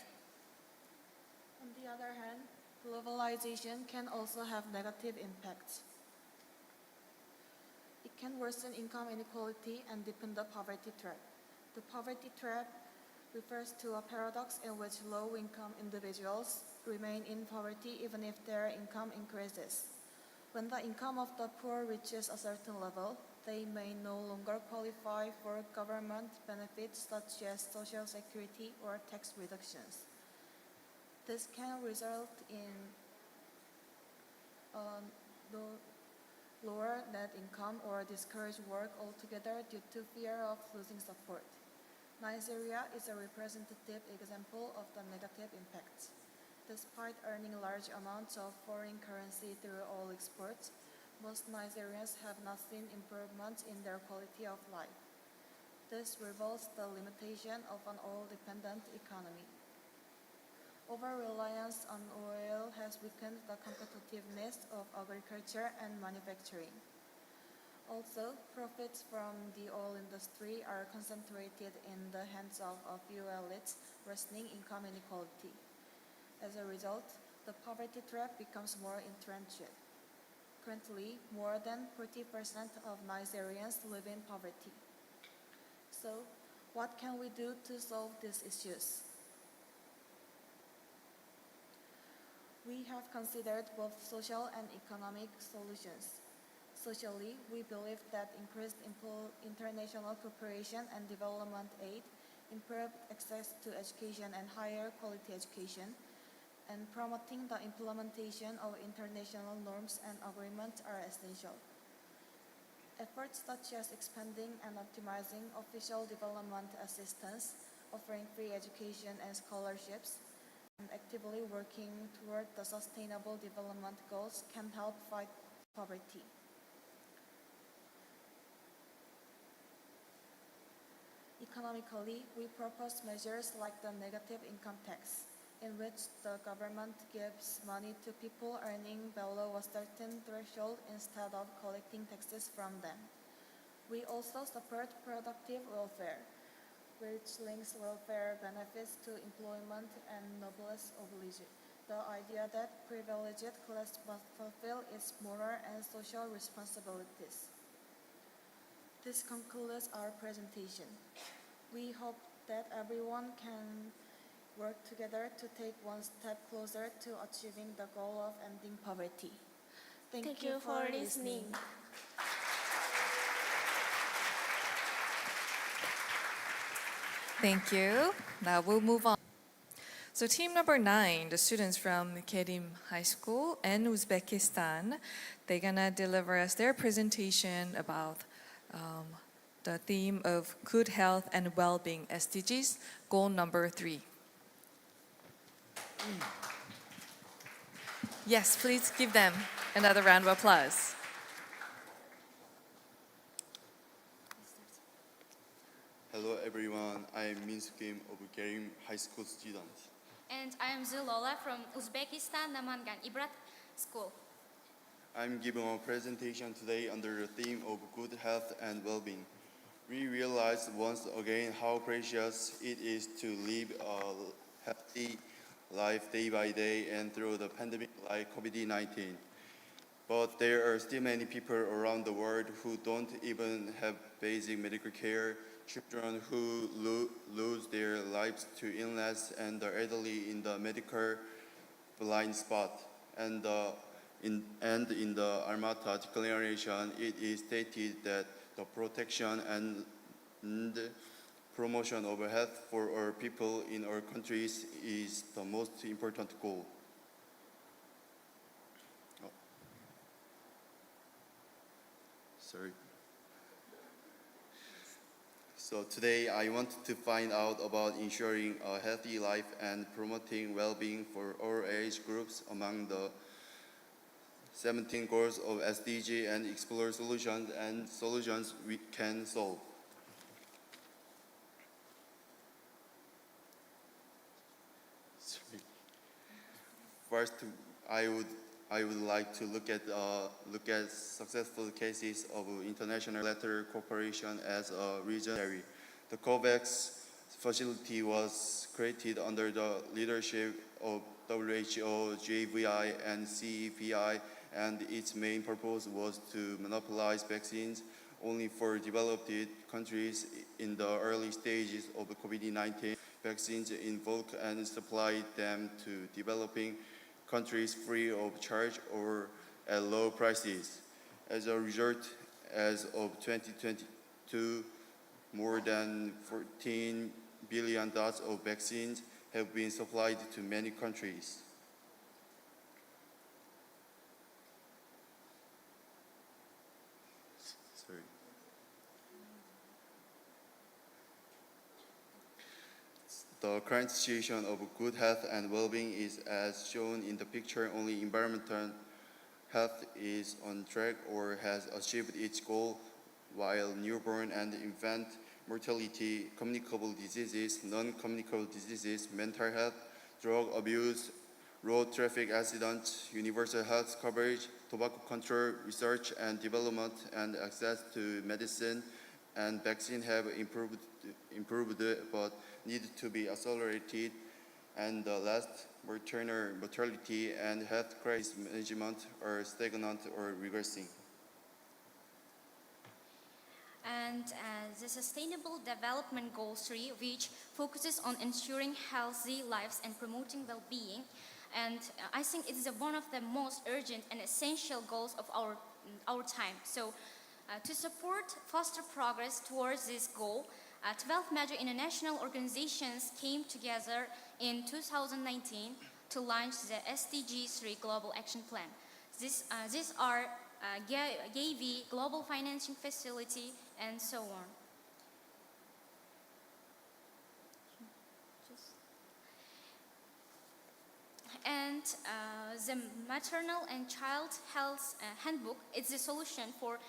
On the other hand, globalization can also have negative impacts. It can worsen income inequality and deepen the poverty trap. The poverty trap refers to a paradox in which low-income individuals remain in poverty even if their income increases. When the income of the poor reaches a certain level, they may no longer qualify for government benefits such as social security or tax reductions. This can result in lower net income or discourage work altogether due to fear of losing support. Nigeria is a representative example of the negative impacts. Despite earning large amounts of foreign currency through all exports, most Nigerians have not seen improvements in their quality of life. This reveals the limitation of an oil-dependent economy. Over-reliance on oil has weakened the competitiveness of agriculture and manufacturing. Also, profits from the oil industry are concentrated in the hands of a few elites, worsening income inequality. As a result, the poverty trap becomes more entrenched. Currently, more than 40% of Nigerians live in poverty. So, what can we do to solve these issues? We have considered both social and economic solutions. Socially, we believe that increased international cooperation and development aid, improved access to education and higher quality education, and promoting the implementation of international norms and agreements are essential. Efforts such as expanding and optimizing official development assistance, offering free education and scholarships, and actively working toward the sustainable development goals can help fight poverty. Economically, we propose measures like the negative income tax, in which the government gives money to people earning below a certain threshold instead of collecting taxes from them. We also support productive welfare, which links welfare benefits to employment and noblesse oblige, the idea that privileged class must fulfill its moral and social responsibilities. This concludes our presentation. We hope that everyone can work together to take one step closer to achieving the goal of ending poverty. Thank you for listening. Thank you. Now we'll move on. So team number 9, the students from Kerim High School and Uzbekistan, they're gonna deliver us their presentation about the theme of good health and well-being SDGs, goal number 3. Yes, please give them another round of applause. Hello everyone, I am Minsu Kim of Kerim High School student. And I am Zulola from Uzbekistan Namangan Ibrat School. I'm giving a presentation today under the theme of good health and well-being. We realize once again how precious it is to live a healthy life day by day and through the pandemic like COVID-19. But there are still many people around the world who don't even have basic medical care, children who lose their lives to illness, and the elderly in the medical blind spot. And in the Almata Declaration, it is stated that the protection and promotion of health for our people in our countries is the most important goal. Oh. Sorry. So today I want to find out about ensuring a healthy life and promoting well-being for all age groups among the 17 goals of SDG and explore solutions we can solve. Sorry. First, I would like to look at successful cases of international bilateral cooperation as a region. The COVAX facility was created under the leadership of WHO, JVI, and CEPI, and its main purpose was to monopolize vaccines only for developed countries in the early stages of COVID-19 vaccines in bulk and supply them to developing countries free of charge or at low prices. As a result, as of 2022, more than 14 billion doses of vaccines have been supplied to many countries. Sorry. The current situation of good health and well-being is as shown in the picture. Only environmental health is on track or has achieved its goal, while newborn and infant mortality, communicable diseases, non-communicable diseases, mental health, drug abuse, road traffic accidents, universal health coverage, tobacco control, research and development, and access to medicine and vaccine have improved but need to be accelerated and the last, maternal mortality and health crisis management are stagnant or regressing. And the Sustainable Development Goal 3, which focuses on ensuring healthy lives and promoting well-being. And I think it is one of the most urgent and essential goals of our time. So to support faster progress towards this goal, 12 major international organizations came together in 2019 to launch the SDG 3 Global Action Plan. These are Gavi, Global Financing Facility, and so on. And the Maternal and Child Health Handbook is the solution for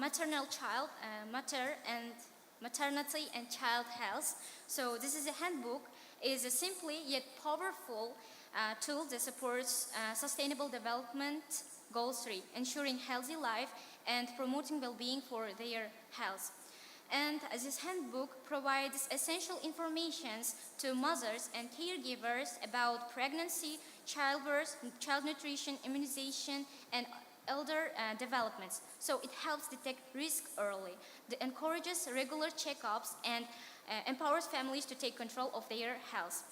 maternal child, maternity and child health. So this is a handbook, is a simply yet powerful tool that supports Sustainable Development Goal 3, ensuring healthy life and promoting well-being for their health. And this handbook provides essential information to mothers and caregivers about pregnancy, childbirth, child nutrition, immunization, and elder developments. So it helps detect risk early. It encourages regular checkups and empowers families to take control of their health.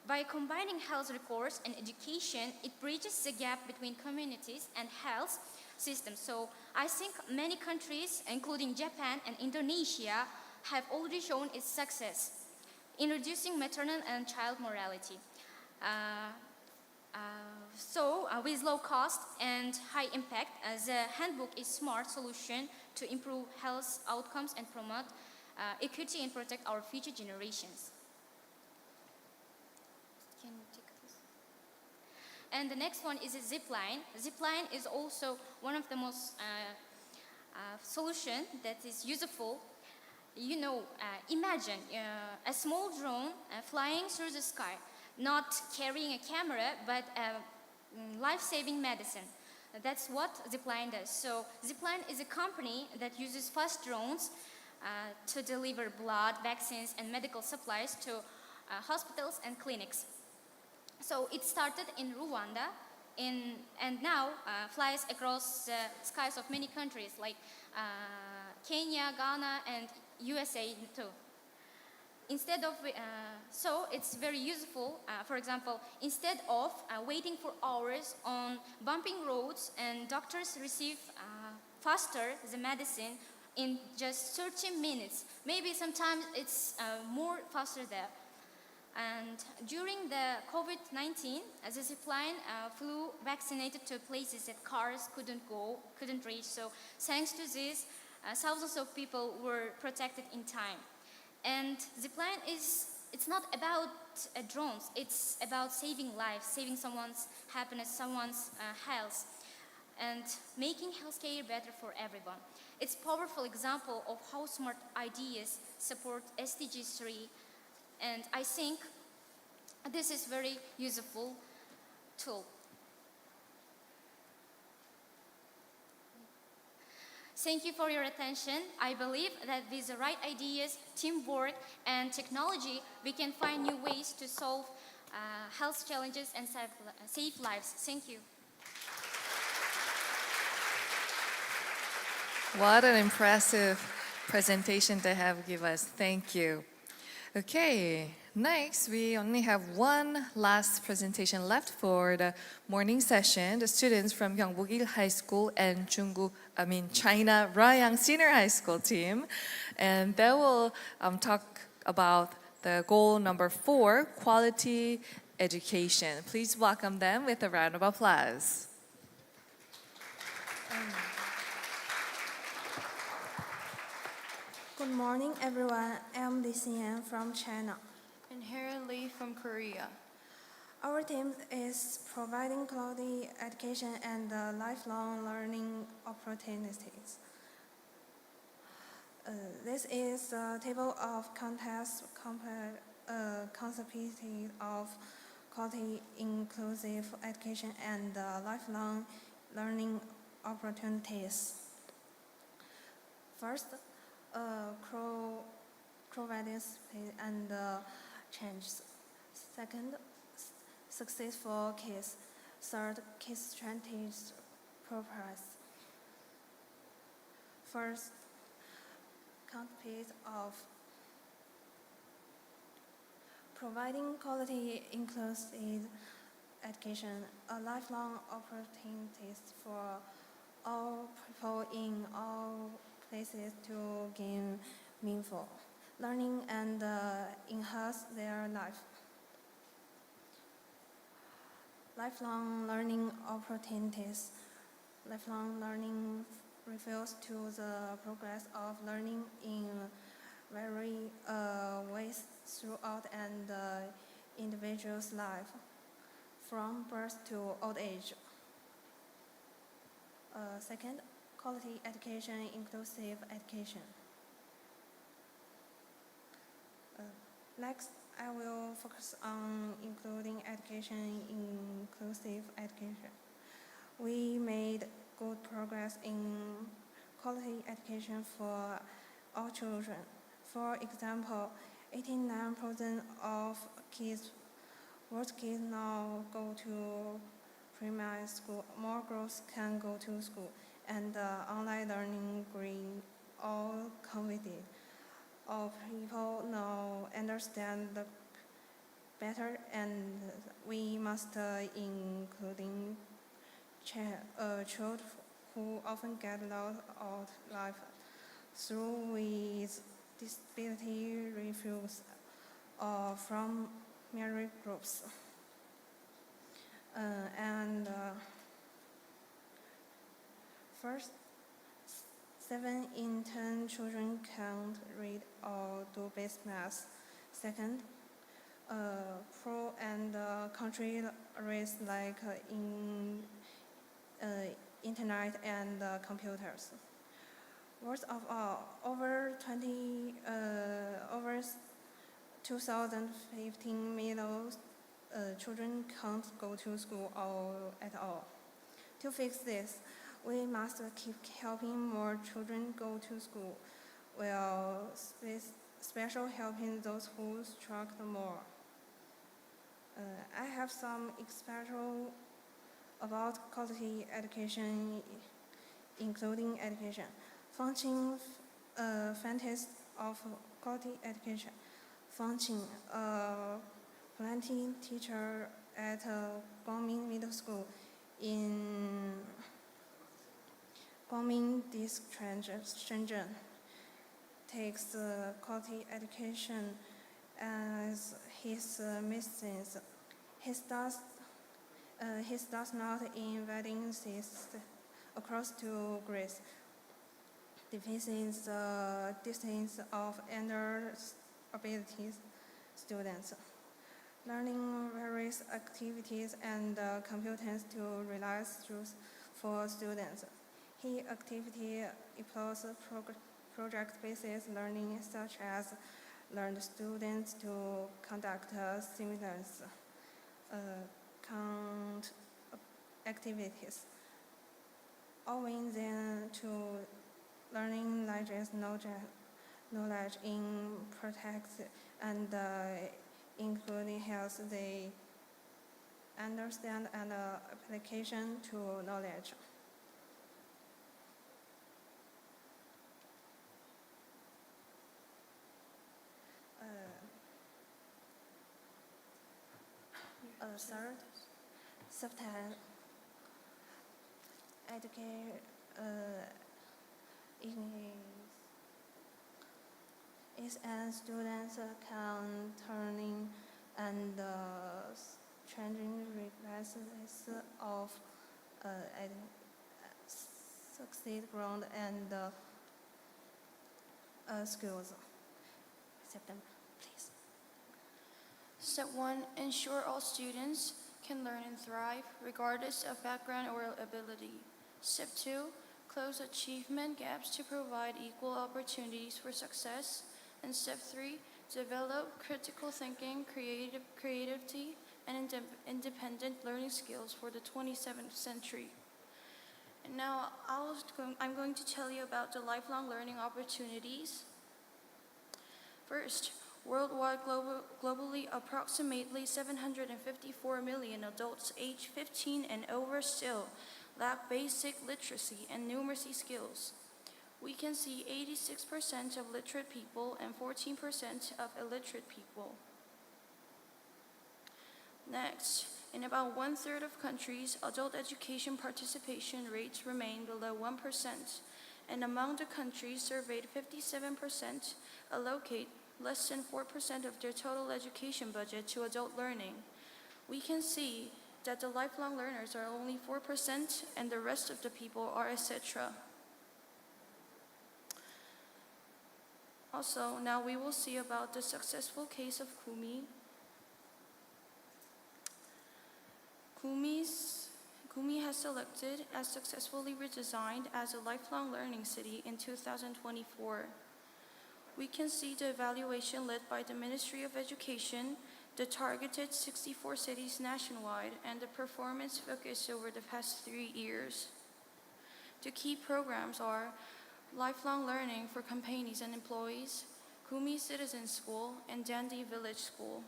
By combining health records and education, it bridges the gap between communities and health systems. So I think many countries, including Japan and Indonesia, have already shown its success in reducing maternal and child mortality. With low cost and high impact, the handbook is a smart solution to improve health outcomes and promote equity and protect our future generations. Can you take this? And the next one is a zipline. Zipline is also one of the most solution that is useful. You know, imagine a small drone flying through the sky, not carrying a camera, but life-saving medicine. That's what Zipline does. So Zipline is a company that uses fast drones to deliver blood, vaccines, and medical supplies to hospitals and clinics. So it started in Rwanda and now flies across the skies of many countries like Kenya, Ghana, and USA too. Instead of, so it's very useful, for example, instead of waiting for hours on bumping roads, and doctors receive faster the medicine in just 30 minutes. Maybe sometimes it's more faster there. And during the COVID-19, the zipline flew vaccinated to places that cars couldn't reach. So thanks to this, thousands of people were protected in time. And zipline it's not about drones, it's about saving lives, saving someone's happiness, someone's health, and making healthcare better for everyone. It's a powerful example of how smart ideas support SDG 3, and I think this is very useful tool. Thank you for your attention. I believe that with the right ideas, teamwork, and technology, we can find new ways to solve health challenges and save lives. Thank you. What an impressive presentation they have given us. Thank you. Okay, next we only have one last presentation left for the morning session. The students from Gyeongbuk-il High School and China Rayang Senior High School team, and they will talk about the goal number 4, quality education. Please welcome them with a round of applause. Good morning, everyone. I'm Lee Xinyan from China. And Hera Lee from Korea. Our team is providing quality education and lifelong learning opportunities. This is a table of contents concepted of quality inclusive education and lifelong learning opportunities. First, core values and changes. Second, successful case. Third, case strategies purpose. First, concept of providing quality inclusive education, a lifelong opportunity for all people in all places to gain meaningful learning and enhance their life. Lifelong learning opportunities. Lifelong learning refers to the progress of learning in various ways throughout an individual's life, from birth to old age. Second, quality education, inclusive education. Next, I will focus on including education, inclusive education. We made good progress in quality education for all children. For example, 89% of worst kids now go to primary school. More girls can go to school, and online learning bring all convicted. All people now understand the better, and we must including children who often get lost of life through with disability refuse from married groups. First, 7 in 10 children can't read or do basic math. Second, pro and country race like in internet and computers. Worst of all, over 2015 million children can't go to school at all. To fix this, we must keep helping more children go to school, while special helping those who struggle more. I have some example about quality education, including education. Functioning fantasy of quality education. Functioning planting teacher at Guangming Middle School in Guangming District, Shenzhen, takes quality education as his mission. He does not inviting across to Greece, defeating the distance of under abilities students, learning various activities and competence to realize truth for students. He activity employs project-based learning, such as learn students to conduct simultaneous activities, owing them to learning knowledge in practice and including health. They understand and application to knowledge. Third, subtitle educate is and students can turning and changing requests of succeed ground and schools. September, please. Step 1, ensure all students can learn and thrive, regardless of background or ability. Step 2, close achievement gaps to provide equal opportunities for success. And step 3, develop critical thinking, creativity, and independent learning skills for the 27th century. And now I'm going to tell you about the lifelong learning opportunities. First, Worldwide, globally, approximately 754 million adults aged 15 and over still lack basic literacy and numeracy skills. We can see 86% of literate people and 14% of illiterate people. Next, in about 1/3 of countries, adult education participation rates remain below 1%, and among the countries surveyed, 57% allocate less than 4% of their total education budget to adult learning. We can see that the lifelong learners are only 4% and the rest of the people are etc. Also, now we will see about the successful case of Kumi. Kumi has selected as successfully redesigned as a lifelong learning city in 2024. We can see the evaluation led by the Ministry of Education, the targeted 64 cities nationwide, and the performance focused over the past 3 years. The key programs are lifelong learning for companies and employees, Kumi Citizen School, and Dandi Village School.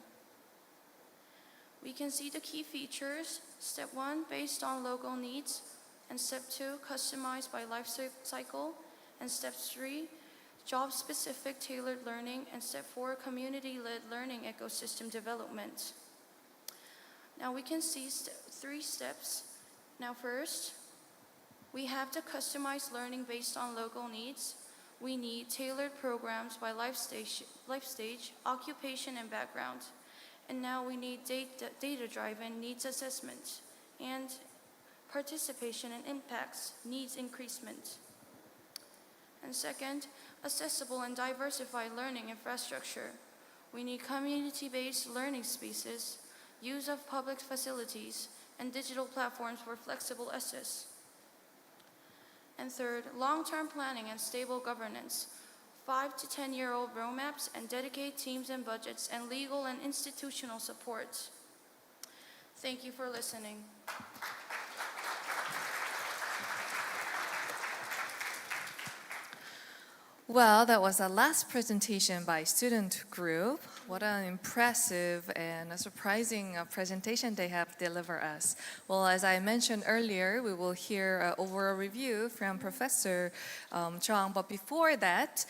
We can see the key features: Step 1, based on local needs, and Step 2, customized by life cycle, and Step 3, job-specific tailored learning, and Step 4, community-led learning ecosystem development. Now we can see 3 steps. Now first, we have the customized learning based on local needs. We need tailored programs by life stage, occupation, and background. And now we need data-driven needs assessment and participation and impacts needs increasement. And second, accessible and diversified learning infrastructure. We need community-based learning spaces, use of public facilities, and digital platforms for flexible access. And third, long-term planning and stable governance. 5 to 10-year-old roadmaps and dedicated teams and budgets and legal and institutional support. Thank you for listening. Well, that was the last presentation by student group. What an impressive and a surprising presentation they have delivered us. Well, as I mentioned earlier, we will hear an overall review from Professor Chung. But before that,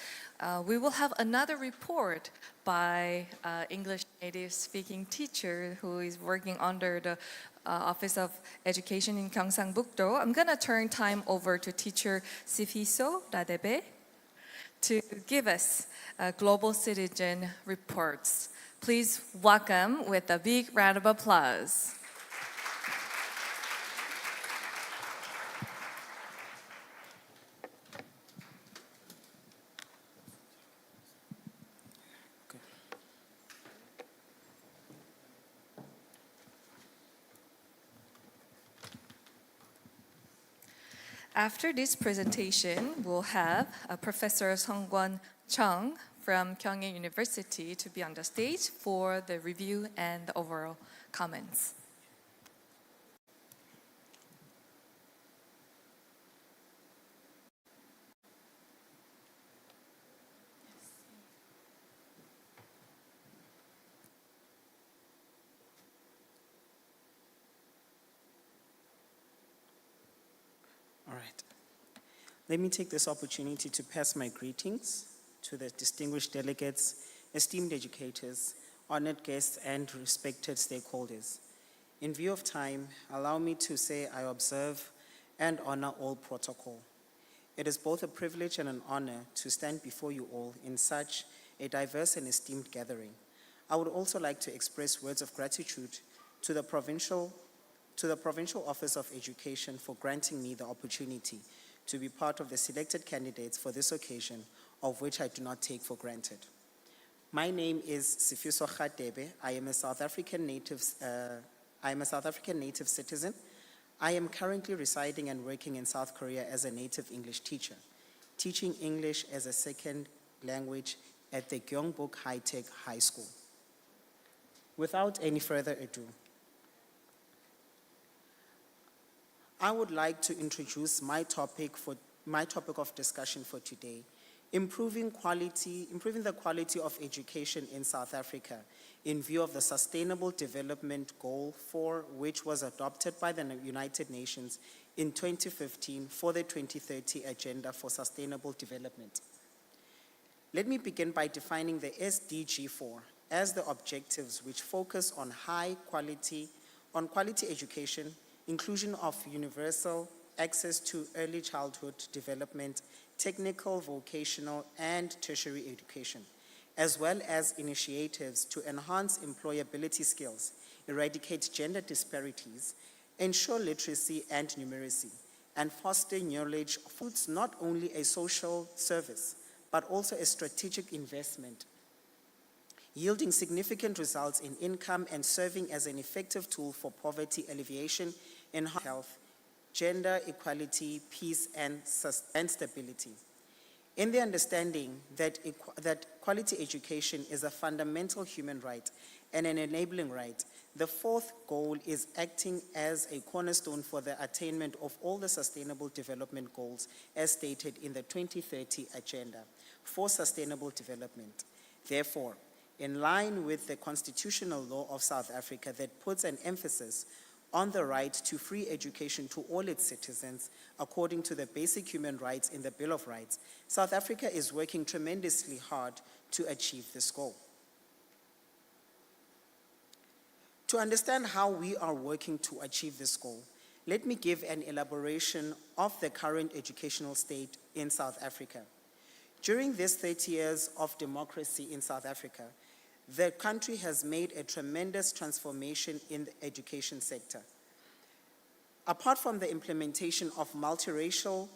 we will have another report by English native speaking teacher who is working under the Office of Education in 경상북도. I'm going to turn time over to teacher Sifiso Radebe to give us global citizen reports. Please welcome with a big round of applause. After this presentation, we'll have Professor Seongwon Chung from Kyunghae University to be on the stage for the review and the overall comments. All right. Let me take this opportunity to pass my greetings to the distinguished delegates, esteemed educators, honored guests, and respected stakeholders. In view of time, allow me to say I observe and honor all protocol. It is both a privilege and an honor to stand before you all in such a diverse and esteemed gathering. I would also like to express words of gratitude to the Provincial Office of Education for granting me the opportunity to be part of the selected candidates for this occasion, of which I do not take for granted. My name is Sifiso Radebe. I am a South African native citizen. I am currently residing and working in South Korea as a native English teacher, teaching English as a second language at the Gyeongbuk High-Tech High School. Without any further ado, I would like to introduce my topic of discussion for today. improving the quality of education in South Africa in view of the Sustainable Development Goal 4, which was adopted by the United Nations in 2015 for the 2030 Agenda for Sustainable Development. Let me begin by defining the SDG 4 as the objectives which focus on quality education, inclusion of universal access to early childhood development, technical, vocational, and tertiary education, as well as initiatives to enhance employability skills, eradicate gender disparities, ensure literacy and numeracy, and foster knowledge. Foods not only a social service, but also a strategic investment, yielding significant results in income and serving as an effective tool for poverty alleviation, enhanced health, gender equality, peace, and stability. In the understanding that quality education is a fundamental human right and an enabling right, the fourth goal is acting as a cornerstone for the attainment of all the Sustainable Development Goals as stated in the 2030 Agenda for Sustainable Development. Therefore, in line with the constitutional law of South Africa that puts an emphasis on the right to free education to all its citizens, according to the basic human rights in the Bill of Rights, South Africa is working tremendously hard to achieve this goal. To understand how we are working to achieve this goal, let me give an elaboration of the current educational state in South Africa. During these 30 years of democracy in South Africa, the country has made a tremendous transformation in the education sector. Apart from the implementation of multiracial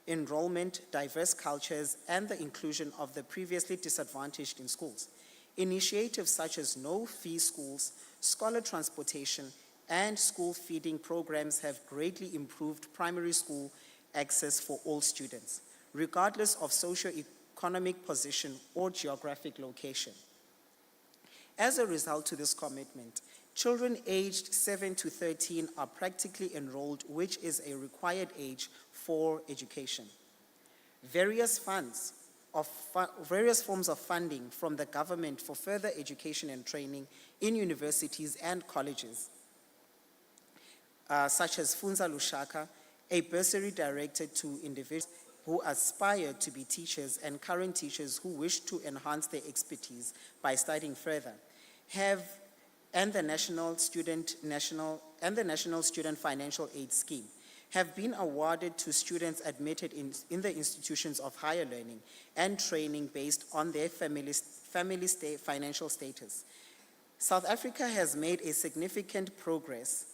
enrollment, diverse cultures, and the inclusion of the previously disadvantaged in schools, initiatives such as no-fee schools, scholar transportation, and school feeding programs have greatly improved primary school access for all students, regardless of socio-economic position or geographic location. As a result to this commitment, children aged 7 to 13 are practically enrolled, which is a required age for education. Various forms of funding from the government for further education and training in universities and colleges, such as Funza Lushaka, a bursary directed to individuals who aspire to be teachers and current teachers who wish to enhance their expertise by studying further, and the National Student Financial Aid Scheme have been awarded to students admitted in the institutions of higher learning and training based on their financial status. South Africa has made a significant progress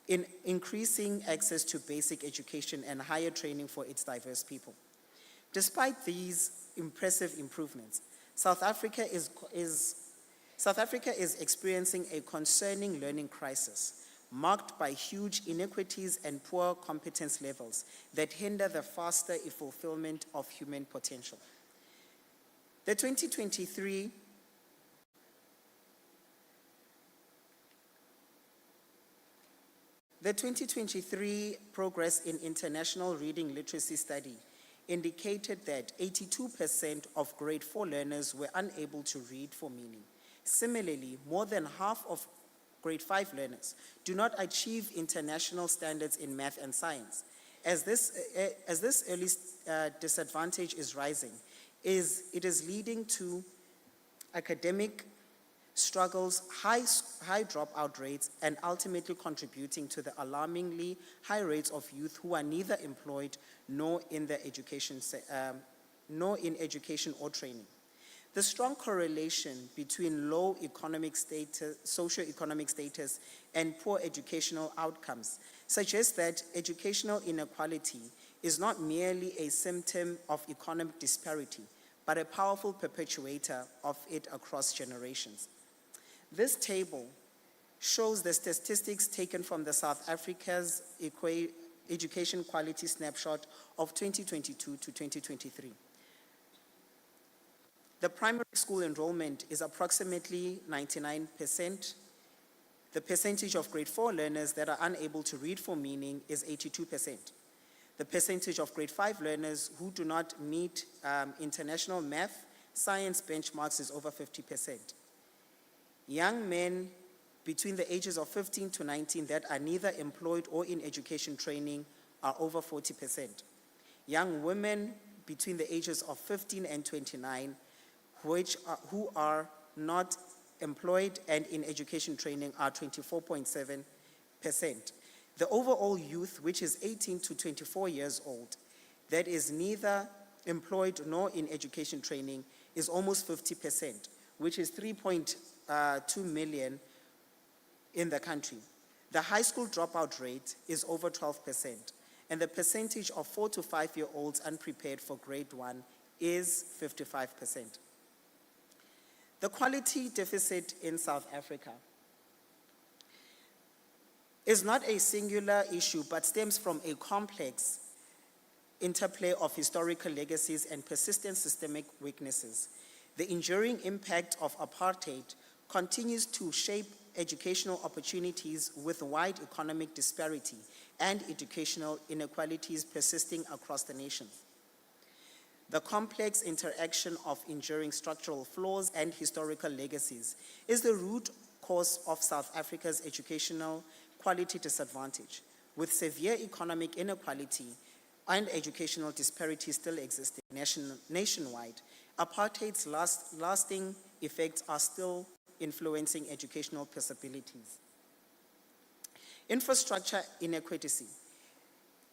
in increasing access to basic education and higher training for its diverse people. Despite these impressive improvements, South Africa is experiencing a concerning learning crisis marked by huge inequities and poor competence levels that hinder the faster fulfillment of human potential. The 2023 Progress in International Reading Literacy Study indicated that 82% of grade 4 learners were unable to read for meaning. Similarly, more than half of grade 5 learners do not achieve international standards in math and science. As this early disadvantage is rising, it is leading to academic struggles, high dropout rates, and ultimately contributing to the alarmingly high rates of youth who are neither employed nor in education or training. The strong correlation between low socioeconomic status and poor educational outcomes suggests that educational inequality is not merely a symptom of economic disparity, but a powerful perpetuator of it across generations. This table shows the statistics taken from the South Africa's education quality snapshot of 2022 to 2023. The primary school enrollment is approximately 99%. The percentage of grade 4 learners that are unable to read for meaning is 82%. the percentage of grade 5 learners who do not meet international math, science benchmarks is over 50%. Young men between the ages of 15 to 19 that are neither employed or in education training are over 40%. Young women between the ages of 15 and 29 who are not employed and in education training are 24.7%. The overall youth, which is 18 to 24 years old, that is neither employed nor in education training, is almost 50%, which is 3.2 million in the country. The high school dropout rate is over 12%, and the percentage of 4 to 5-year-olds unprepared for grade 1 is 55%. The quality deficit in South Africa is not a singular issue, but stems from a complex interplay of historical legacies and persistent systemic weaknesses. The enduring impact of apartheid continues to shape educational opportunities with wide economic disparity and educational inequalities persisting across the nation. The complex interaction of enduring structural flaws and historical legacies is the root cause of South Africa's educational quality disadvantage, with severe economic inequality and educational disparities still existing nationwide. Apartheid's lasting effects are still influencing educational possibilities. Infrastructure inequity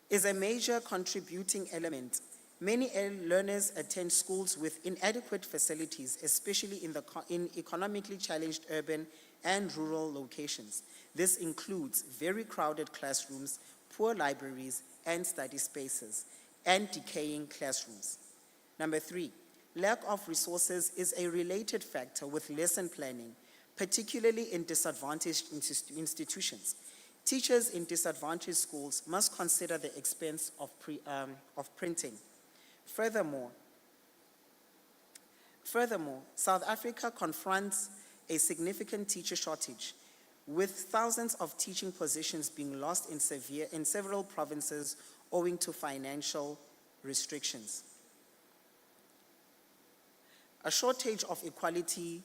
is a major contributing element. Many learners attend schools with inadequate facilities, especially in economically challenged urban and rural locations. This includes very crowded classrooms, poor libraries and study spaces, and decaying classrooms. Number 3, lack of resources is a related factor with lesson planning, particularly in disadvantaged institutions. Teachers in disadvantaged schools must consider the expense of printing. Furthermore, South Africa confronts a significant teacher shortage, with thousands of teaching positions being lost in several provinces owing to financial restrictions. A shortage of quality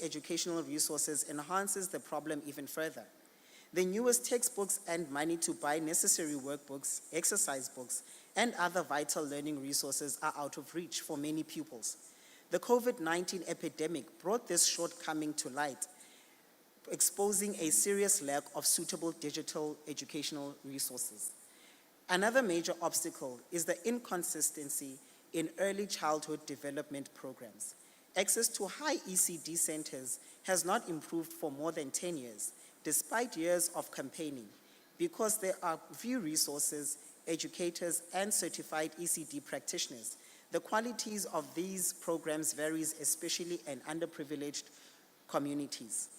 educational resources enhances the problem even further. The newest textbooks and money to buy necessary workbooks, exercise books, and other vital learning resources are out of reach for many pupils. The COVID-19 epidemic brought this shortcoming to light, exposing a serious lack of suitable digital educational resources. Another major obstacle is the inconsistency in early childhood development programs. Access to high ECD centers has not improved for more than 10 years, despite years of campaigning, because there are few resources, educators, and certified ECD practitioners. The qualities of these programs varies, especially in underprivileged communities.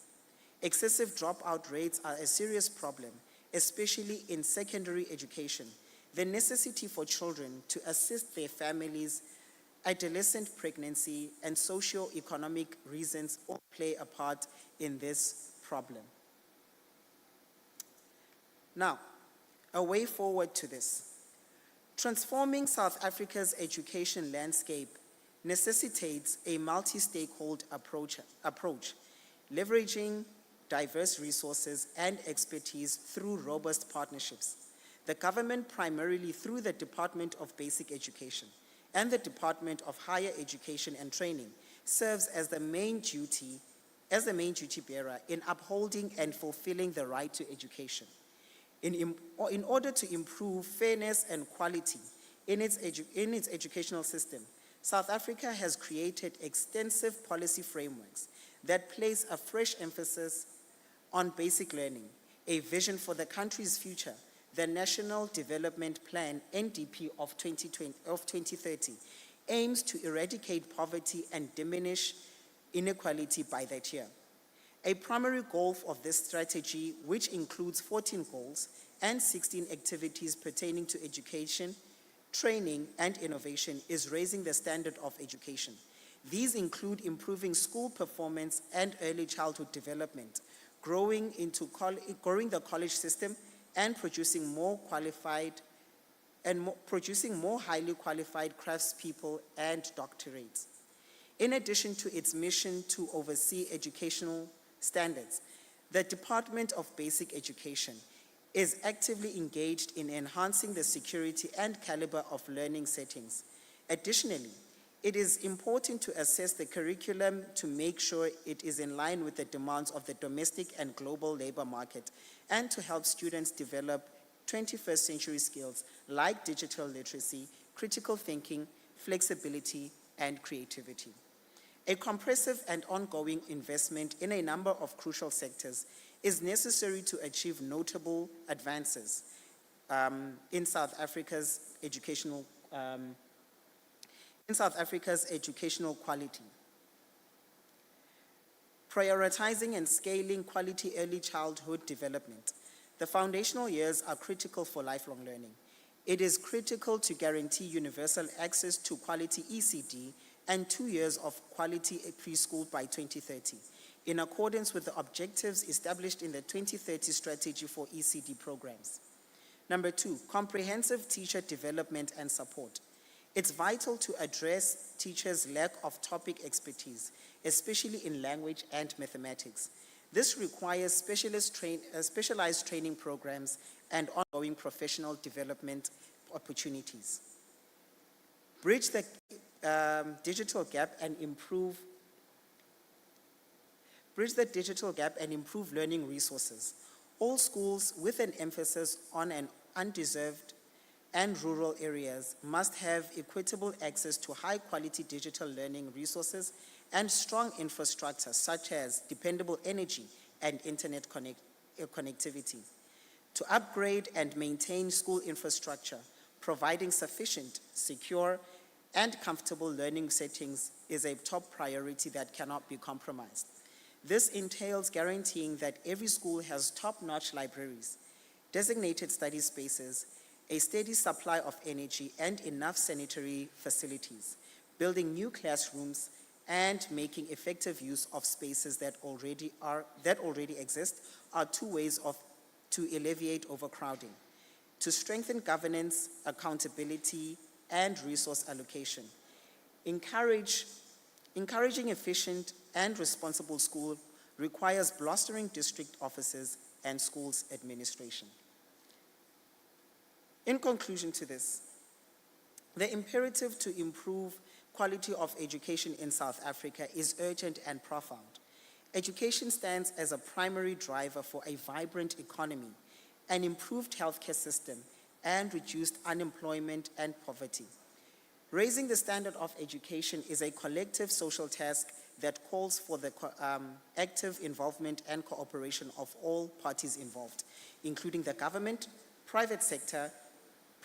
Excessive dropout rates are a serious problem, especially in secondary education. The necessity for children to assist their families, adolescent pregnancy, and socio-economic reasons all play a part in this problem. Now, a way forward to this. Transforming South Africa's education landscape necessitates a multi-stakeholder approach, leveraging diverse resources and expertise through robust partnerships. The government, primarily through the Department of Basic Education and the Department of Higher Education and Training, serves as the main duty bearer in upholding and fulfilling the right to education. In order to improve fairness and quality in its educational system, South Africa has created extensive policy frameworks that place a fresh emphasis on basic learning, a vision for the country's future. The National Development Plan, NDP of 2030, aims to eradicate poverty and diminish inequality by that year. A primary goal of this strategy, which includes 14 goals and 16 activities pertaining to education, training, and innovation, is raising the standard of education. These include improving school performance and early childhood development, growing the college system, and producing more highly qualified craftspeople and doctorates. In addition to its mission to oversee educational standards, the Department of Basic Education is actively engaged in enhancing the security and caliber of learning settings. Additionally, it is important to assess the curriculum to make sure it is in line with the demands of the domestic and global labor market, and to help students develop 21st century skills like digital literacy, critical thinking, flexibility, and creativity. A comprehensive and ongoing investment in a number of crucial sectors is necessary to achieve notable advances in South Africa's educational quality. Prioritizing and scaling quality early childhood development. The foundational years are critical for lifelong learning. It is critical to guarantee universal access to quality ECD and 2 years of quality preschool by 2030, in accordance with the objectives established in the 2030 strategy for ECD programs. Number 2, comprehensive teacher development and support. It's vital to address teachers' lack of topic expertise, especially in language and mathematics. This requires specialized training programs and ongoing professional development opportunities. Bridge the digital gap and improve learning resources. All schools, with an emphasis on an undeserved and rural areas, must have equitable access to high-quality digital learning resources and strong infrastructure such as dependable energy and internet connectivity. To upgrade and maintain school infrastructure, providing sufficient, secure, and comfortable learning settings is a top priority that cannot be compromised. This entails guaranteeing that every school has top-notch libraries, designated study spaces, a steady supply of energy, and enough sanitary facilities, building new classrooms, and making effective use of spaces that already exist are two ways to alleviate overcrowding. To strengthen governance, accountability, and resource allocation. Encouraging efficient and responsible school requires bolstering district offices and schools administration. In conclusion to this, the imperative to improve quality of education in South Africa is urgent and profound. Education stands as a primary driver for a vibrant economy, an improved healthcare system, and reduced unemployment and poverty. Raising the standard of education is a collective social task that calls for the active involvement and cooperation of all parties involved, including the government, private sector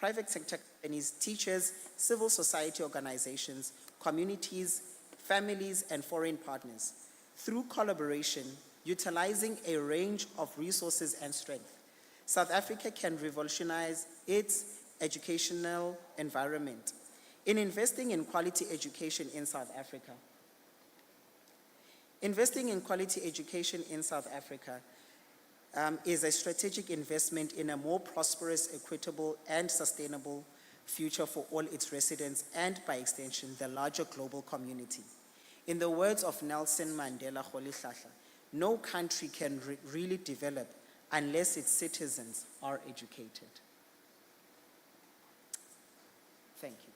companies, teachers, civil society organizations, communities, families, and foreign partners. Through collaboration, utilizing a range of resources and strength, South Africa can revolutionize its educational environment. In investing in quality education in South Africa, is a strategic investment in a more prosperous, equitable, and sustainable future for all its residents and, by extension, the larger global community. In the words of Nelson Mandela Rolihlahla, no country can really develop unless its citizens are educated. Thank you.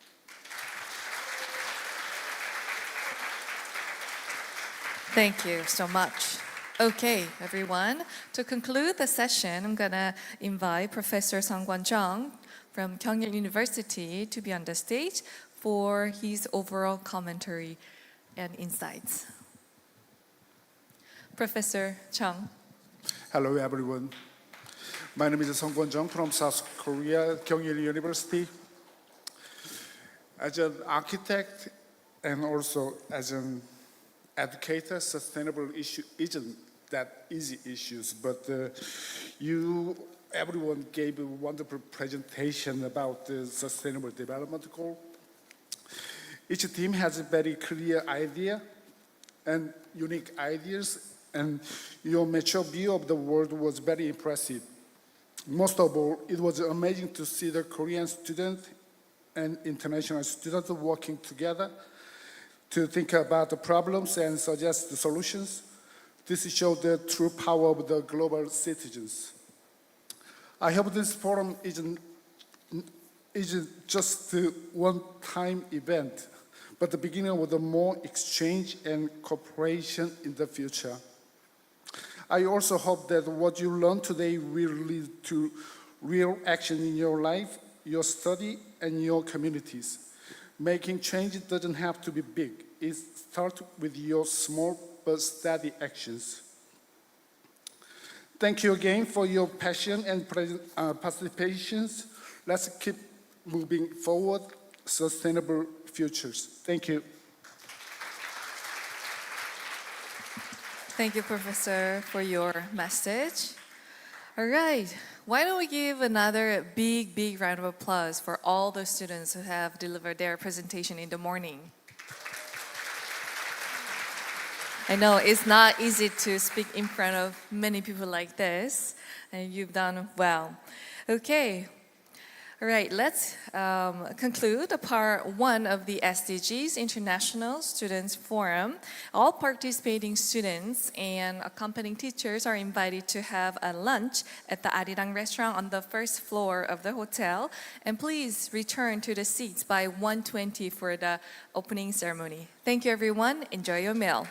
Thank you so much. Okay, everyone. To conclude the session, I'm going to invite Professor Sangwan Chung from Kyunghil University to be on the stage for his overall commentary and insights. Professor Chung. Hello, everyone. My name is Sangwan Chung from South Korea, Kyunghil University. As an architect and also as an educator, sustainable issue isn't that easy issues, but everyone gave a wonderful presentation about the sustainable development goal. Each team has a very clear idea and unique ideas, and your mature view of the world was very impressive. Most of all, it was amazing to see the Korean students and international students working together to think about the problems and suggest the solutions. This showed the true power of the global citizens. I hope this forum isn't just a one-time event, but the beginning of the more exchange and cooperation in the future. I also hope that what you learned today will lead to real action in your life, your study, and your communities. Making change doesn't have to be big. It starts with your small but steady actions. Thank you again for your passion and participations. Let's keep moving forward, sustainable futures. Thank you. Thank you, Professor, for your message. All right, why don't we give another big round of applause for all the students who have delivered their presentation in the morning. I know it's not easy to speak in front of many people like this, and you've done well. Okay. All right, let's conclude part 1 of the SDGs International Students Forum. All participating students and accompanying teachers are invited to have a lunch at the Arirang restaurant on the first floor of the hotel. And please return to the seats by 1:20 for the opening ceremony. Thank you, everyone. Enjoy your meal.